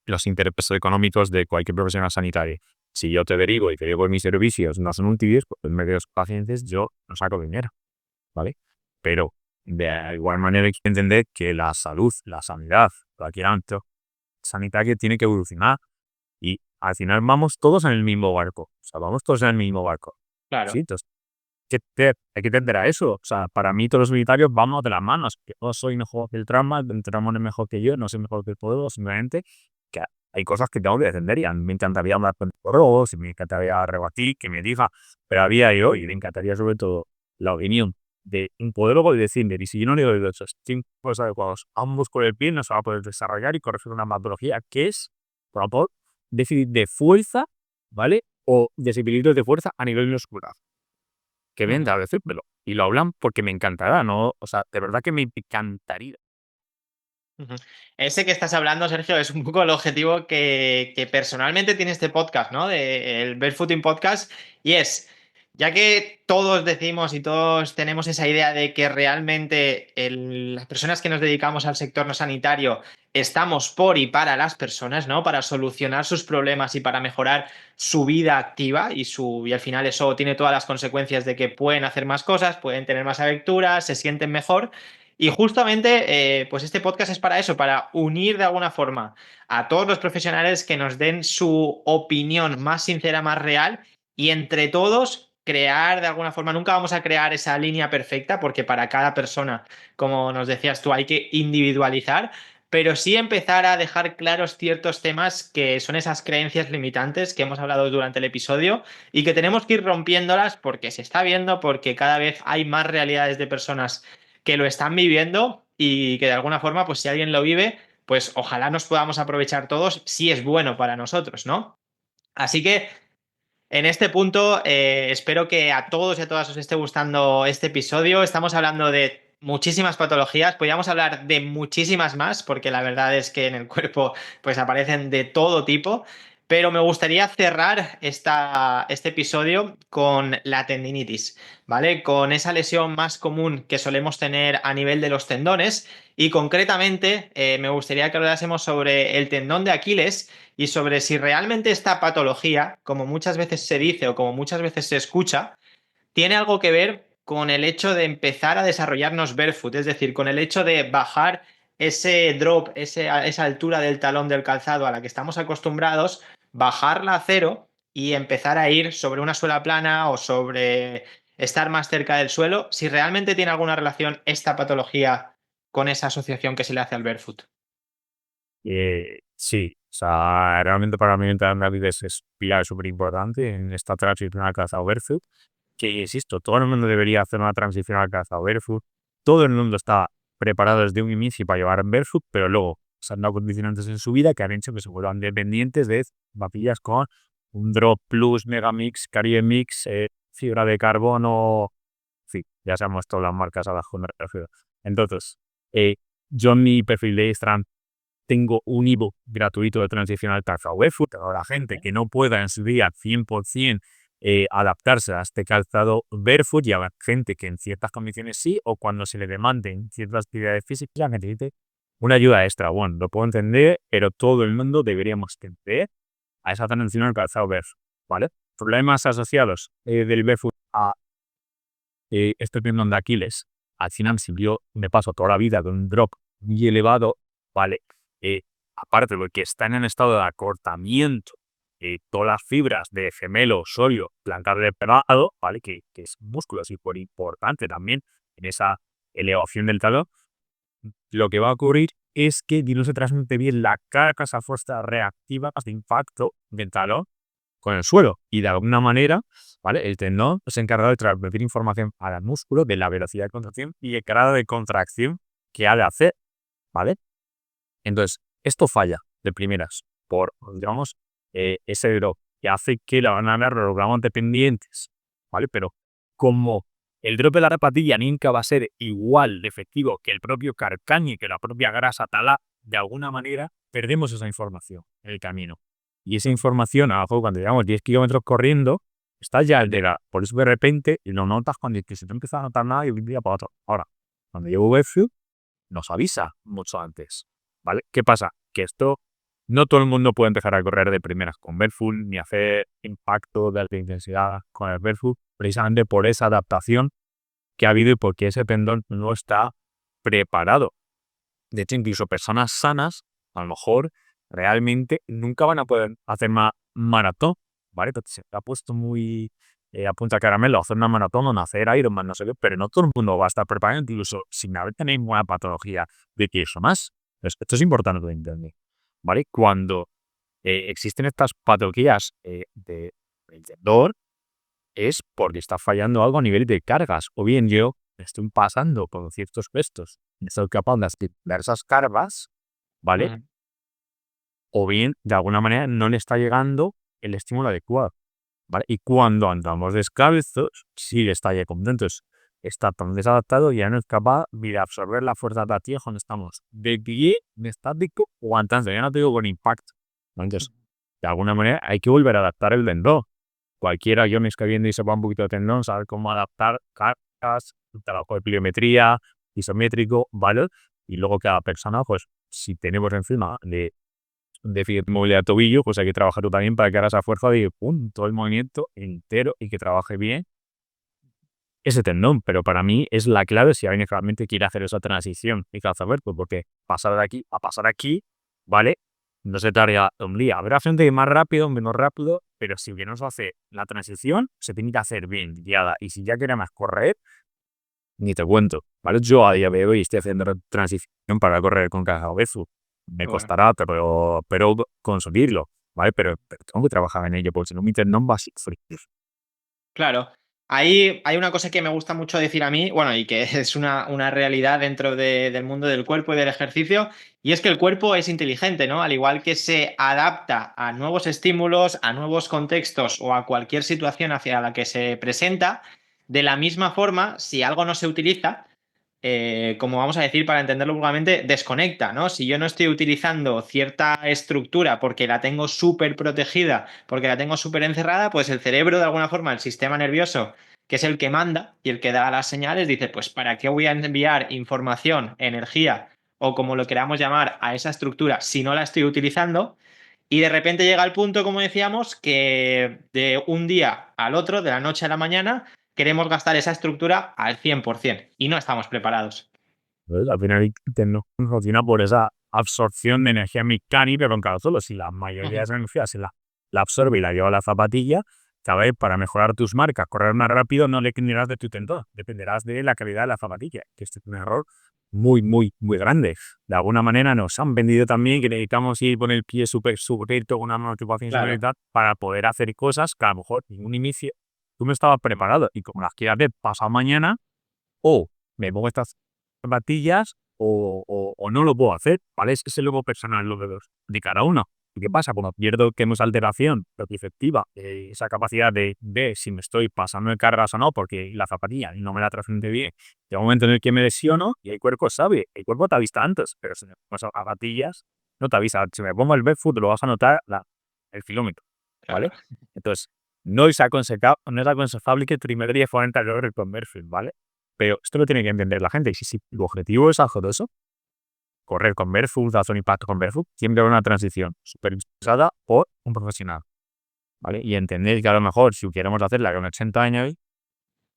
los intereses económicos de cualquier profesional sanitario. Si yo te derivo y te digo mis servicios no son útiles, pues en medio de los pacientes yo no saco dinero, ¿vale? Pero de igual manera hay que entender que la salud, la sanidad, cualquier ámbito sanitario tiene que evolucionar y al final vamos todos en el mismo barco. O sea, vamos todos en el mismo barco. Claro. ¿Sí? Entonces, hay que entender a eso. O sea, para mí todos los militares vamos de las manos. Que no soy mejor que el trauma no es mejor que yo, no soy mejor que el pueblo, simplemente que hay cosas que tengo que defender y a mí me encantaría hablar con el si me encantaría rebatir, que me diga, pero había yo y me encantaría sobre todo la opinión de un podólogo y decirle, y si yo no le doy los estímulos adecuados ambos con el pie, no se va a poder desarrollar y corregir una patología que es, por ejemplo, déficit de fuerza, ¿vale? O desequilibrio de fuerza a nivel muscular. Que venda a decírmelo. Y lo hablan porque me encantará, ¿no? O sea, de verdad que me encantaría. Ese que estás hablando, Sergio, es un poco el objetivo que personalmente tiene este podcast, ¿no? El Barefooting Podcast. Y es, ya que todos decimos y todos tenemos esa idea de que realmente las personas que nos dedicamos al sector no sanitario estamos por y para las personas, ¿no? Para solucionar sus problemas y para mejorar su vida activa y al final eso tiene todas las consecuencias de que pueden hacer más cosas, pueden tener más aventuras, se sienten mejor. Y justamente, pues este podcast es para eso, para unir de alguna forma a todos los profesionales que nos den su opinión más sincera, más real, y entre todos crear de alguna forma, nunca vamos a crear esa línea perfecta, porque para cada persona, como nos decías tú, hay que individualizar, pero sí empezar a dejar claros ciertos temas que son esas creencias limitantes que hemos hablado durante el episodio y que tenemos que ir rompiéndolas porque se está viendo, porque cada vez hay más realidades de personas que lo están viviendo y que de alguna forma, pues si alguien lo vive, pues ojalá nos podamos aprovechar todos si es bueno para nosotros, ¿no? Así que en este punto espero que a todos y a todas os esté gustando este episodio. Estamos hablando de muchísimas patologías, podríamos hablar de muchísimas más, porque la verdad es que en el cuerpo pues aparecen de todo tipo. Pero me gustaría cerrar este episodio con la tendinitis, ¿vale? Con esa lesión más común que solemos tener a nivel de los tendones y concretamente me gustaría que hablásemos sobre el tendón de Aquiles y sobre si realmente esta patología, como muchas veces se dice o como muchas veces se escucha, tiene algo que ver con el hecho de empezar a desarrollarnos barefoot, es decir, con el hecho de bajar ese drop, esa altura del talón del calzado a la que estamos acostumbrados, bajarla a cero y empezar a ir sobre una suela plana o sobre estar más cerca del suelo, si realmente tiene alguna relación esta patología con esa asociación que se le hace al barefoot. Sí, o sea, realmente para mí entrar en la vida es pilar súper importante en esta transición al calzado barefoot, que insisto, todo el mundo debería hacer una transición al calzado barefoot, todo el mundo está preparados desde un inicio para llevar barefoot, pero luego se han dado condicionantes en su vida que han hecho que se vuelvan dependientes de zapatillas con un Drop Plus, Megamix, Caribe Mix, fibra de carbono. Sí, ya sabemos todas las marcas a las que me refiero. Entonces, yo en mi perfil de Instagram tengo un ebook gratuito de transición al calzado barefoot. Ahora, la gente que no pueda en su día 100% adaptarse a este calzado barefoot, y habrá gente que en ciertas condiciones sí, o cuando se le demanden ciertas actividades físicas necesite una ayuda extra. Bueno, lo puedo entender, pero todo el mundo deberíamos tender a esa transición al calzado barefoot, ¿vale? Problemas asociados del barefoot a este tendón de Aquiles. Al final, si yo me paso toda la vida con un drop muy elevado, ¿vale? Aparte de que está en un estado de acortamiento, todas las fibras de gemelo, sólido, plantar de pegado, ¿vale? Que es un músculo súper importante también en esa elevación del talón. Lo que va a ocurrir es que no se transmite bien la carga, esa fuerza reactiva de impacto del talón con el suelo. Y de alguna manera, ¿vale? El tendón es encargado de transmitir información al músculo de la velocidad de contracción y el grado de contracción que ha de hacer, ¿vale? Entonces, esto falla de primeras por, digamos, ese drop que hace que la van a ver los gramos dependientes, ¿vale? Pero como el drop de la zapatilla nunca va a ser igual de efectivo que el propio carcañi, que la propia grasa tala, de alguna manera perdemos esa información en el camino. Y esa información, abajo, cuando llegamos 10 kilómetros corriendo, está ya alterada. Por eso de repente lo notas cuando es que se te empieza a notar nada y de un día para otro. Ahora, cuando llevo barefoot, nos avisa mucho antes, ¿vale? ¿Qué pasa? Que esto, no todo el mundo puede empezar a correr de primeras con barefoot, ni hacer impacto de alta intensidad con el barefoot, precisamente por esa adaptación que ha habido y porque ese tendón no está preparado. De hecho, incluso personas sanas, a lo mejor, realmente nunca van a poder hacer más maratón, ¿vale? Entonces, se ha puesto muy a punta caramelo hacer una maratón o no hacer Ironman, no sé qué, pero no todo el mundo va a estar preparado, incluso sin haber tenido ninguna patología de que eso más. Entonces, esto es importante de entender, ¿vale? Cuando existen estas patologías del tendón, es porque está fallando algo a nivel de cargas, o bien yo me estoy pasando por ciertos puestos, no soy capaz de asimilar esas cargas, ¿vale? Mm. O bien, de alguna manera, no le está llegando el estímulo adecuado, ¿vale? Y cuando andamos descalzos, sí le está llegando. Entonces, está tan desadaptado y ya no es capaz de absorber la fuerza adaptativa cuando estamos de pie, de estático o andando. Ya no te digo con impacto, ¿no? Entonces, de alguna manera, hay que volver a adaptar el tendón. Cualquiera, yo me estoy viendo y sepa un poquito de tendón, sabe cómo adaptar cargas, trabajo de pliometría, isométrico, ¿vale? Y luego cada persona, pues, si tenemos encima de movilidad de tobillo, pues hay que trabajar también para que haga esa fuerza de todo el movimiento entero y que trabaje bien ese tendón. Pero para mí es la clave si alguien realmente quiere hacer esa transición y calzar, pues porque pasar de aquí a pasar aquí, ¿vale? No se tarda un día. Habrá gente más rápido, menos rápido, pero si bien no se hace la transición, se tiene que hacer bien guiada. Y si ya queremos correr, ni te cuento, ¿vale? Yo a día de hoy estoy haciendo transición para correr con calzado barefoot. Me Bueno. costará, pero conseguirlo, ¿vale? Pero tengo que trabajar en ello, porque si no mi tendón va a sufrir. Claro. Ahí hay una cosa que me gusta mucho decir a mí, bueno, y que es una realidad dentro del mundo del cuerpo y del ejercicio, y es que el cuerpo es inteligente, ¿no? Al igual que se adapta a nuevos estímulos, a nuevos contextos o a cualquier situación hacia la que se presenta, de la misma forma, si algo no se utiliza, como vamos a decir para entenderlo vulgarmente, desconecta, ¿no? Si yo no estoy utilizando cierta estructura porque la tengo súper protegida, porque la tengo súper encerrada, pues el cerebro, de alguna forma, el sistema nervioso, que es el que manda y el que da las señales, dice, pues ¿para qué voy a enviar información, energía o como lo queramos llamar a esa estructura si no la estoy utilizando? Y de repente llega el punto, como decíamos, que de un día al otro, de la noche a la mañana, queremos gastar esa estructura al 100% y no estamos preparados. Pues, al final el tendón funciona por esa absorción de energía mecánica con cada solo. Si la mayoría de esa energía la absorbe y la lleva a la zapatilla, ¿sabes? Para mejorar tus marcas, correr más rápido, no dependerás de tu tendón, dependerás de la calidad de la zapatilla, que este es un error muy, muy, muy grande. De alguna manera nos han vendido también que necesitamos ir con el pie súper recto, con una motivación Claro. para poder hacer cosas que a lo mejor en un inicio tú no estabas preparado y como las quieras ver pasado mañana, o me pongo estas zapatillas o no lo puedo hacer, ¿vale? Es el ego personal de cada uno. ¿Y qué pasa? Cuando pierdo que hemos alteración perceptiva, esa capacidad de ver si me estoy pasando de cargas o no, porque la zapatilla no me la transmite bien, llega un momento en el que me lesiono y el cuerpo sabe, el cuerpo te avisa antes, pero si me pongo zapatillas, no te avisa. Si me pongo el barefoot, lo vas a notar el kilómetro, ¿vale? Claro. Entonces, no es aconsejable que el primer día fuera entrenador con barefoot, ¿vale? Pero esto lo tiene que entender la gente. Y si tu objetivo es hacer eso, correr con barefoot, hacer un impacto con barefoot, siempre habrá una transición supervisada por un profesional, ¿vale? Y entender que a lo mejor si queremos hacerla con 80 años,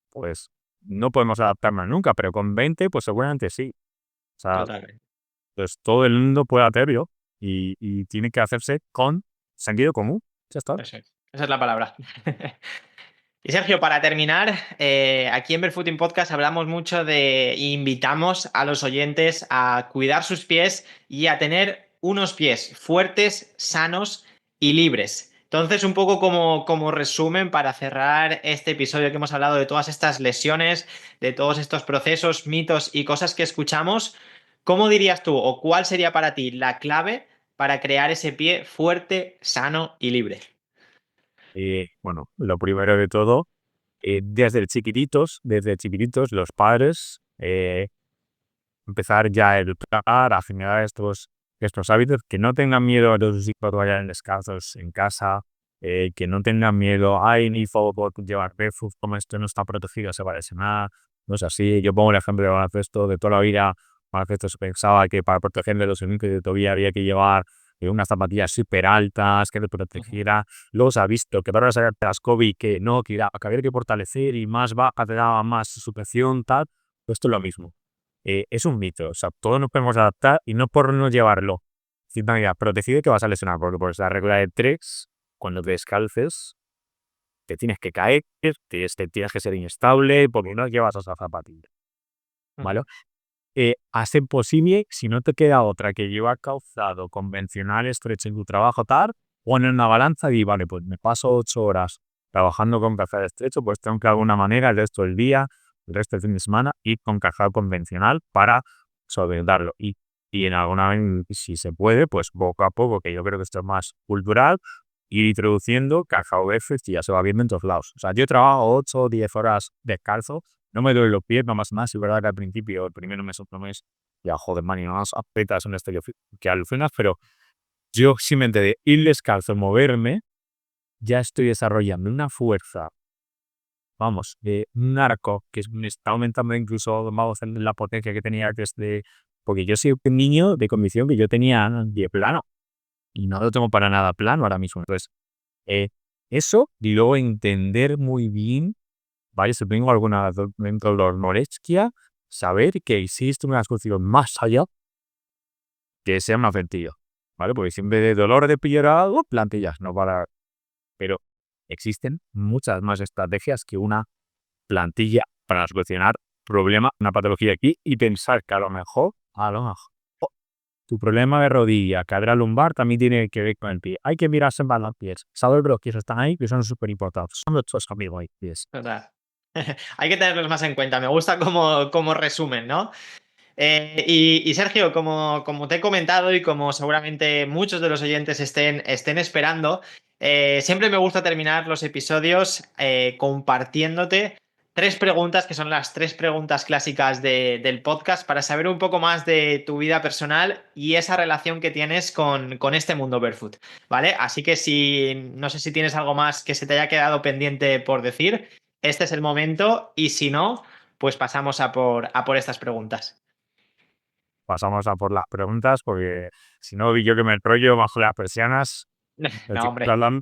pues no podemos adaptarnos nunca, pero con 20, pues seguramente sí. O sea, Totalmente. pues todo el mundo puede hacerlo y tiene que hacerse con sentido común. Ya está. Eso es. Esa es la palabra. Y Sergio, para terminar, aquí en Barefooting Podcast hablamos mucho invitamos a los oyentes a cuidar sus pies y a tener unos pies fuertes, sanos y libres. Entonces, un poco como resumen para cerrar este episodio que hemos hablado de todas estas lesiones, de todos estos procesos, mitos y cosas que escuchamos, ¿cómo dirías tú o cuál sería para ti la clave para crear ese pie fuerte, sano y libre? Bueno, lo primero de todo, desde chiquititos, los padres, empezar ya a educar, a generar estos hábitos, que no tengan miedo a que sus hijos vayan descalzos en casa, que no tengan miedo, ay, ni por llevar barefoot, como esto no está protegido, se va a lesionar. No es así. Yo pongo el ejemplo del baloncesto, de toda la vida, baloncesto se pensaba que para proteger de los enemigos de tobillo había que llevar unas zapatillas súper altas, que te protegiera. Luego se ha visto que para sacarte las Kobe, que no, que había que fortalecer y más baja te daba más sujeción, tal. Pues esto es lo mismo. Es un mito. O sea, todos nos podemos adaptar y no por no llevarlo. Cierta medida, pero decide que vas a lesionar, porque por la regla de tres, cuando te descalces, te tienes que caer, te tienes que ser inestable, porque no llevas esa zapatilla, ¿vale? Ujú. A ser posible, si no te queda otra que llevar calzado convencional, estrecho en tu trabajo, tal, pon en una balanza y vale, pues me paso 8 horas trabajando con calzado estrecho, pues tengo que de alguna manera el resto del día, el resto del fin de semana, ir con calzado convencional para solventarlo. Y en alguna vez, si se puede, pues poco a poco, que yo creo que esto es más cultural, ir introduciendo calzado barefoot y ya se va viendo en todos lados. O sea, yo trabajo 8 o 10 horas descalzo, no me duele los pies, no más nada. Es verdad que al principio, el primero mes o otro mes, ya joder, man, y no más apretas un estéreo que alucinas, pero yo simplemente de ir descalzo, moverme, ya estoy desarrollando una fuerza, vamos, de un arco que me está aumentando incluso, vamos, en la potencia que tenía desde, porque yo soy un niño de condición que yo tenía de plano y no lo tengo para nada plano ahora mismo. Entonces, eh, eso y luego entender muy bien, ¿vale? Si tengo alguna dolor, molestia, saber que existe una solución más allá que sea más sencillo, ¿vale? Porque siempre de dolor de pillar algo, plantillas, no para. Pero existen muchas más estrategias que una plantilla para solucionar problema, una patología aquí y pensar que a lo mejor, tu problema de rodilla, cadera lumbar también tiene que ver con el pie. Hay que mirarse más los pies. Saber que los pies están ahí, que son súper importantes. Son los amigos ahí, pies. Total. Hay que tenerlos más en cuenta. Me gusta como resumen, ¿no? Y Sergio, como te he comentado y como seguramente muchos de los oyentes estén esperando, siempre me gusta terminar los episodios compartiéndote tres preguntas que son las tres preguntas clásicas del podcast para saber un poco más de tu vida personal y esa relación que tienes con este mundo barefoot, ¿vale? Así que no sé si tienes algo más que se te haya quedado pendiente por decir, este es el momento y si no, pues pasamos a por estas preguntas. Pasamos a por las preguntas, porque si no, vi yo que me enrollo bajo las persianas. El No, chico hombre. hablan.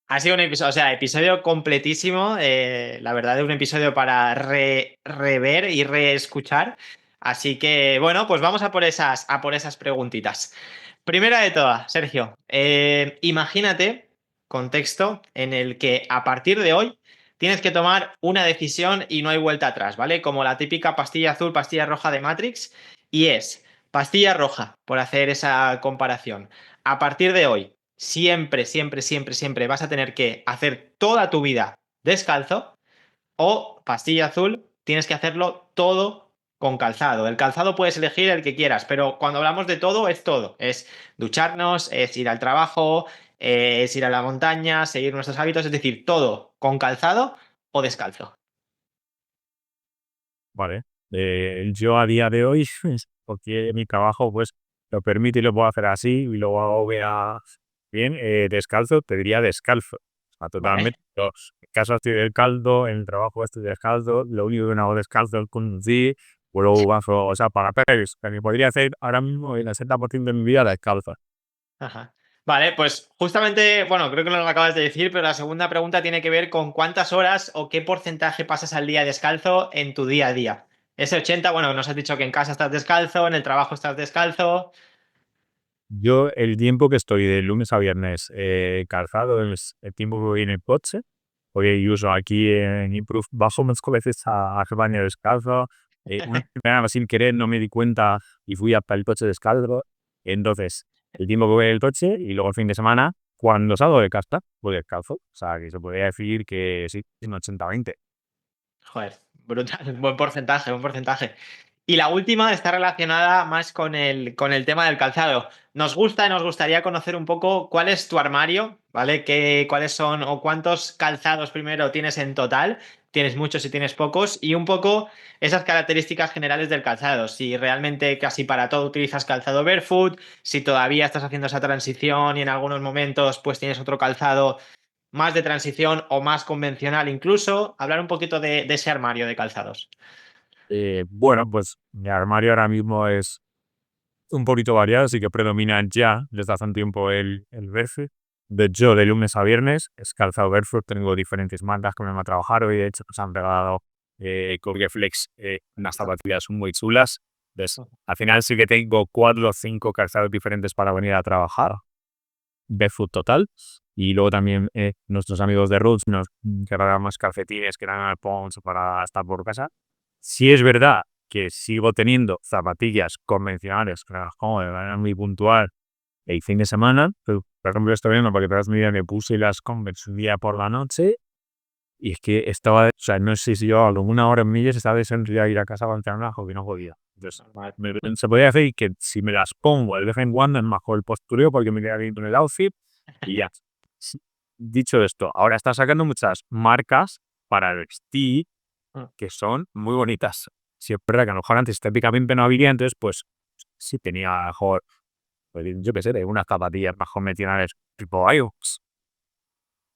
Ha sido un episodio, o sea, episodio completísimo. La verdad es un episodio para rever y reescuchar. Así que, bueno, pues vamos a por esas preguntitas. Primera de todas, Sergio, imagínate contexto en el que a partir de hoy tienes que tomar una decisión y no hay vuelta atrás, ¿vale? Como la típica pastilla azul, pastilla roja de Matrix, y es pastilla roja, por hacer esa comparación. A partir de hoy, siempre, siempre, siempre, siempre vas a tener que hacer toda tu vida descalzo, o pastilla azul, tienes que hacerlo todo con calzado. El calzado puedes elegir el que quieras, pero cuando hablamos de todo, es todo. Es ducharnos, es ir al trabajo, es ir a la montaña, seguir nuestros hábitos, es decir, todo con calzado o descalzo. Vale. Yo a día de hoy, porque mi trabajo pues lo permite y lo puedo hacer así y lo hago bien, descalzo, te diría descalzo. O sea, Vale. totalmente. Yo, en casa estoy descalzo, en el trabajo estoy descalzo, lo único que no hago descalzo es conducir, o sea, para perros, que podría hacer ahora mismo el 60% de mi vida descalzo. Ajá. Vale, pues justamente, bueno, creo que no lo acabas de decir, pero la segunda pregunta tiene que ver con cuántas horas o qué porcentaje pasas al día descalzo en tu día a día. Ese 80, bueno, nos has dicho que en casa estás descalzo, en el trabajo estás descalzo. Yo el tiempo que estoy de lunes a viernes calzado es el tiempo que voy en el coche. Porque yo aquí en Improve bajo unas veces a hacer baño descalzo. Una semana sin querer no me di cuenta y fui hasta el coche descalzo. Entonces, el tiempo que voy en el coche y luego el fin de semana, cuando salgo de casa, voy descalzo. O sea, que se podría decir que sí, un 80-20. Joder, brutal, buen porcentaje, buen porcentaje. Y la última está relacionada más con el tema del calzado. Nos gusta y nos gustaría conocer un poco cuál es tu armario, ¿vale? Cuáles son o cuántos calzados primero tienes en total. Tienes muchos y tienes pocos. Y un poco esas características generales del calzado. Si realmente casi para todo utilizas calzado barefoot, si todavía estás haciendo esa transición y en algunos momentos pues tienes otro calzado más de transición o más convencional incluso. Hablar un poquito de ese armario de calzados. Bueno, pues mi armario ahora mismo es un poquito variado, así que predomina ya desde hace un tiempo el barefoot. De hecho, de lunes a viernes es calzado barefoot. Tengo diferentes marcas que me van a trabajar hoy. De hecho, nos han regalado con Flex unas zapatillas muy chulas. Entonces, al final sí que tengo 4 o 5 calzados diferentes para venir a trabajar. Barefoot total. Y luego también nuestros amigos de Roots nos regalaron más calcetines que eran Alphonse para estar por casa. Sí es verdad que sigo teniendo zapatillas convencionales, que las como de manera muy puntual el fin de semana. Pero, por ejemplo, estoy viendo porque todas mi vida me puse las Converse un día por la noche y es que estaba, o sea, no sé si yo a alguna hora en millas estaba deseando ya ir a casa para entrenar y no podía. Entonces, Normal. se podría decir que si me las pongo de vez en cuando es mejor el postureo porque me queda bien con el outfit y ya. Sí. Dicho esto, ahora está sacando muchas marcas para vestir que son muy bonitas. Sí, es verdad que a lo mejor antes estéticamente no había, entonces pues sí tenía a lo mejor, pues, yo qué sé, de unas zapatillas más convencionales tipo Ajax.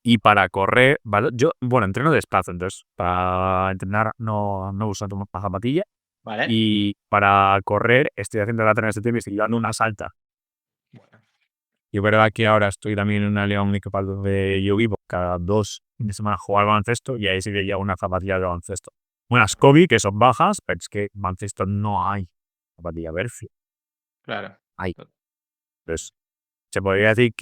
Y para correr, ¿vale? Yo, bueno, entreno descalzo, entonces para entrenar no uso más zapatilla. ¿Vale? Y para correr estoy haciendo la tren este tiempo y estoy llevando una salta. Y es verdad que ahora estoy también en una liga municipal donde yo vivo. Cada 2 fines de semana juego al baloncesto y ahí sí que llevo una zapatilla de baloncesto. Unas Kobe que son bajas, pero es que baloncesto no hay zapatilla Verfi. Claro. Hay. Entonces, se podría decir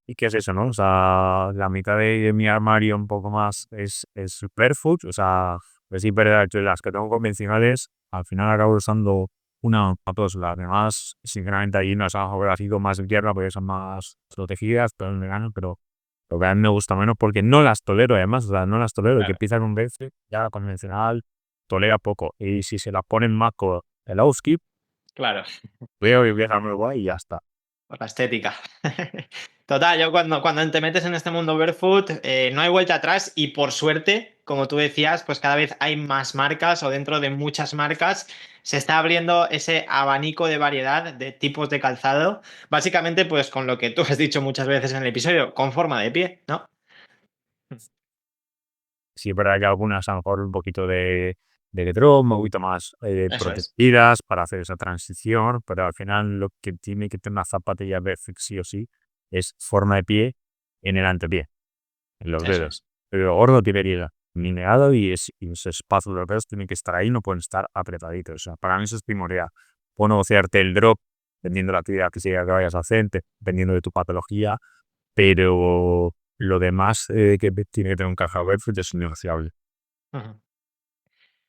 ¿y qué es eso, no? O sea, la mitad de mi armario un poco más es barefoot. O sea, pues sí, verdad que las que tengo convencionales, al final acabo usando una para todos. Las demás, sinceramente, ahí no ha sido más en tierra porque son más protegidas, pero en verano, pero que a mí me gusta menos porque no las tolero, además. O sea, no las tolero. El que Claro. empieza con barefoot, ya convencional, tolera poco. Y si se las ponen más con el outskip, Claro. veo y empieza muy guay y ya está. Por la estética. Total, yo cuando te metes en este mundo barefoot, no hay vuelta atrás y por suerte, como tú decías, pues cada vez hay más marcas o dentro de muchas marcas se está abriendo ese abanico de variedad de tipos de calzado, básicamente pues con lo que tú has dicho muchas veces en el episodio, con forma de pie, ¿no? Sí, es verdad que algunas a lo mejor un poquito de drum, un poquito más Eso es. protegidas para hacer esa transición, pero al final lo que tiene que tener una zapatilla Barefoot sí o sí es forma de pie en el antepié, en los Eso es. dedos. Pero gordo tiene que ir alineado y ese espacio de los dedos tiene que estar ahí, no pueden estar apretaditos. O sea, para mí eso es primordial. Puedo negociarte el drop, dependiendo de la actividad que sea que vayas a hacer, dependiendo de tu patología, pero lo demás que tiene que tener un cajado Barefoot es innegociable. Ujú.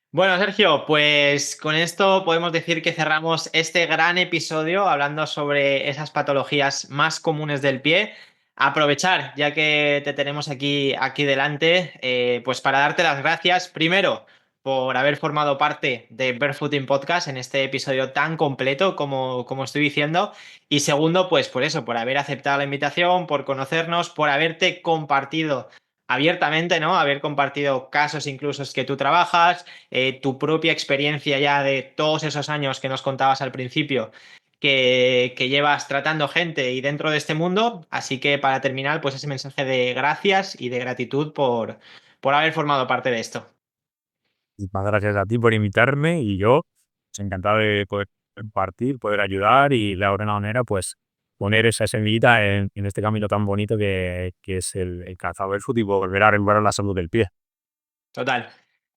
Bueno, Sergio, pues con esto podemos decir que cerramos este gran episodio hablando sobre esas patologías más comunes del pie. Aprovechar, ya que te tenemos aquí delante, pues para darte las gracias, primero, por haber formado parte de Barefooting Podcast en este episodio tan completo como estoy diciendo. Y segundo, pues por eso, por haber aceptado la invitación, por conocernos, por haberte compartido abiertamente, ¿no? Haber compartido casos incluso que tú trabajas, tu propia experiencia ya de todos esos años que nos contabas al principio que llevas tratando gente y dentro de este mundo. Así que para terminar, pues ese mensaje de gracias y de gratitud por haber formado parte de esto. Muchas gracias a ti por invitarme y yo pues, encantado de poder compartir, poder ayudar y de alguna manera pues poner esa semillita en este camino tan bonito que es el calzado barefoot y volver a recuperar la salud del pie. Total.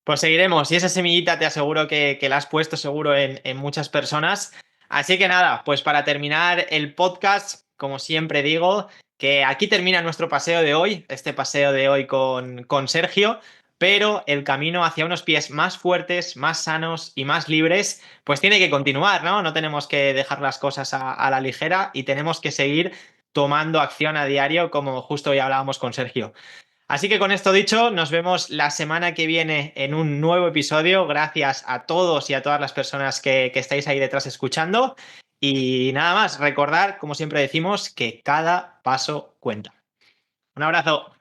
Pues seguiremos y esa semillita te aseguro que la has puesto seguro en muchas personas. Así que nada, pues para terminar el podcast, como siempre digo, que aquí termina nuestro paseo de hoy, este paseo de hoy con Sergio, pero el camino hacia unos pies más fuertes, más sanos y más libres, pues tiene que continuar, ¿no? No tenemos que dejar las cosas a la ligera y tenemos que seguir tomando acción a diario, como justo ya hablábamos con Sergio. Así que con esto dicho, nos vemos la semana que viene en un nuevo episodio. Gracias a todos y a todas las personas que estáis ahí detrás escuchando. Y nada más, recordar, como siempre decimos, que cada paso cuenta. Un abrazo.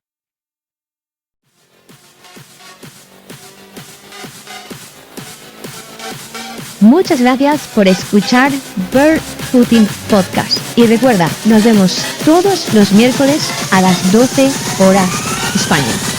Muchas gracias por escuchar Barefooting Podcast. Y recuerda, nos vemos todos los miércoles a las 12 horas España.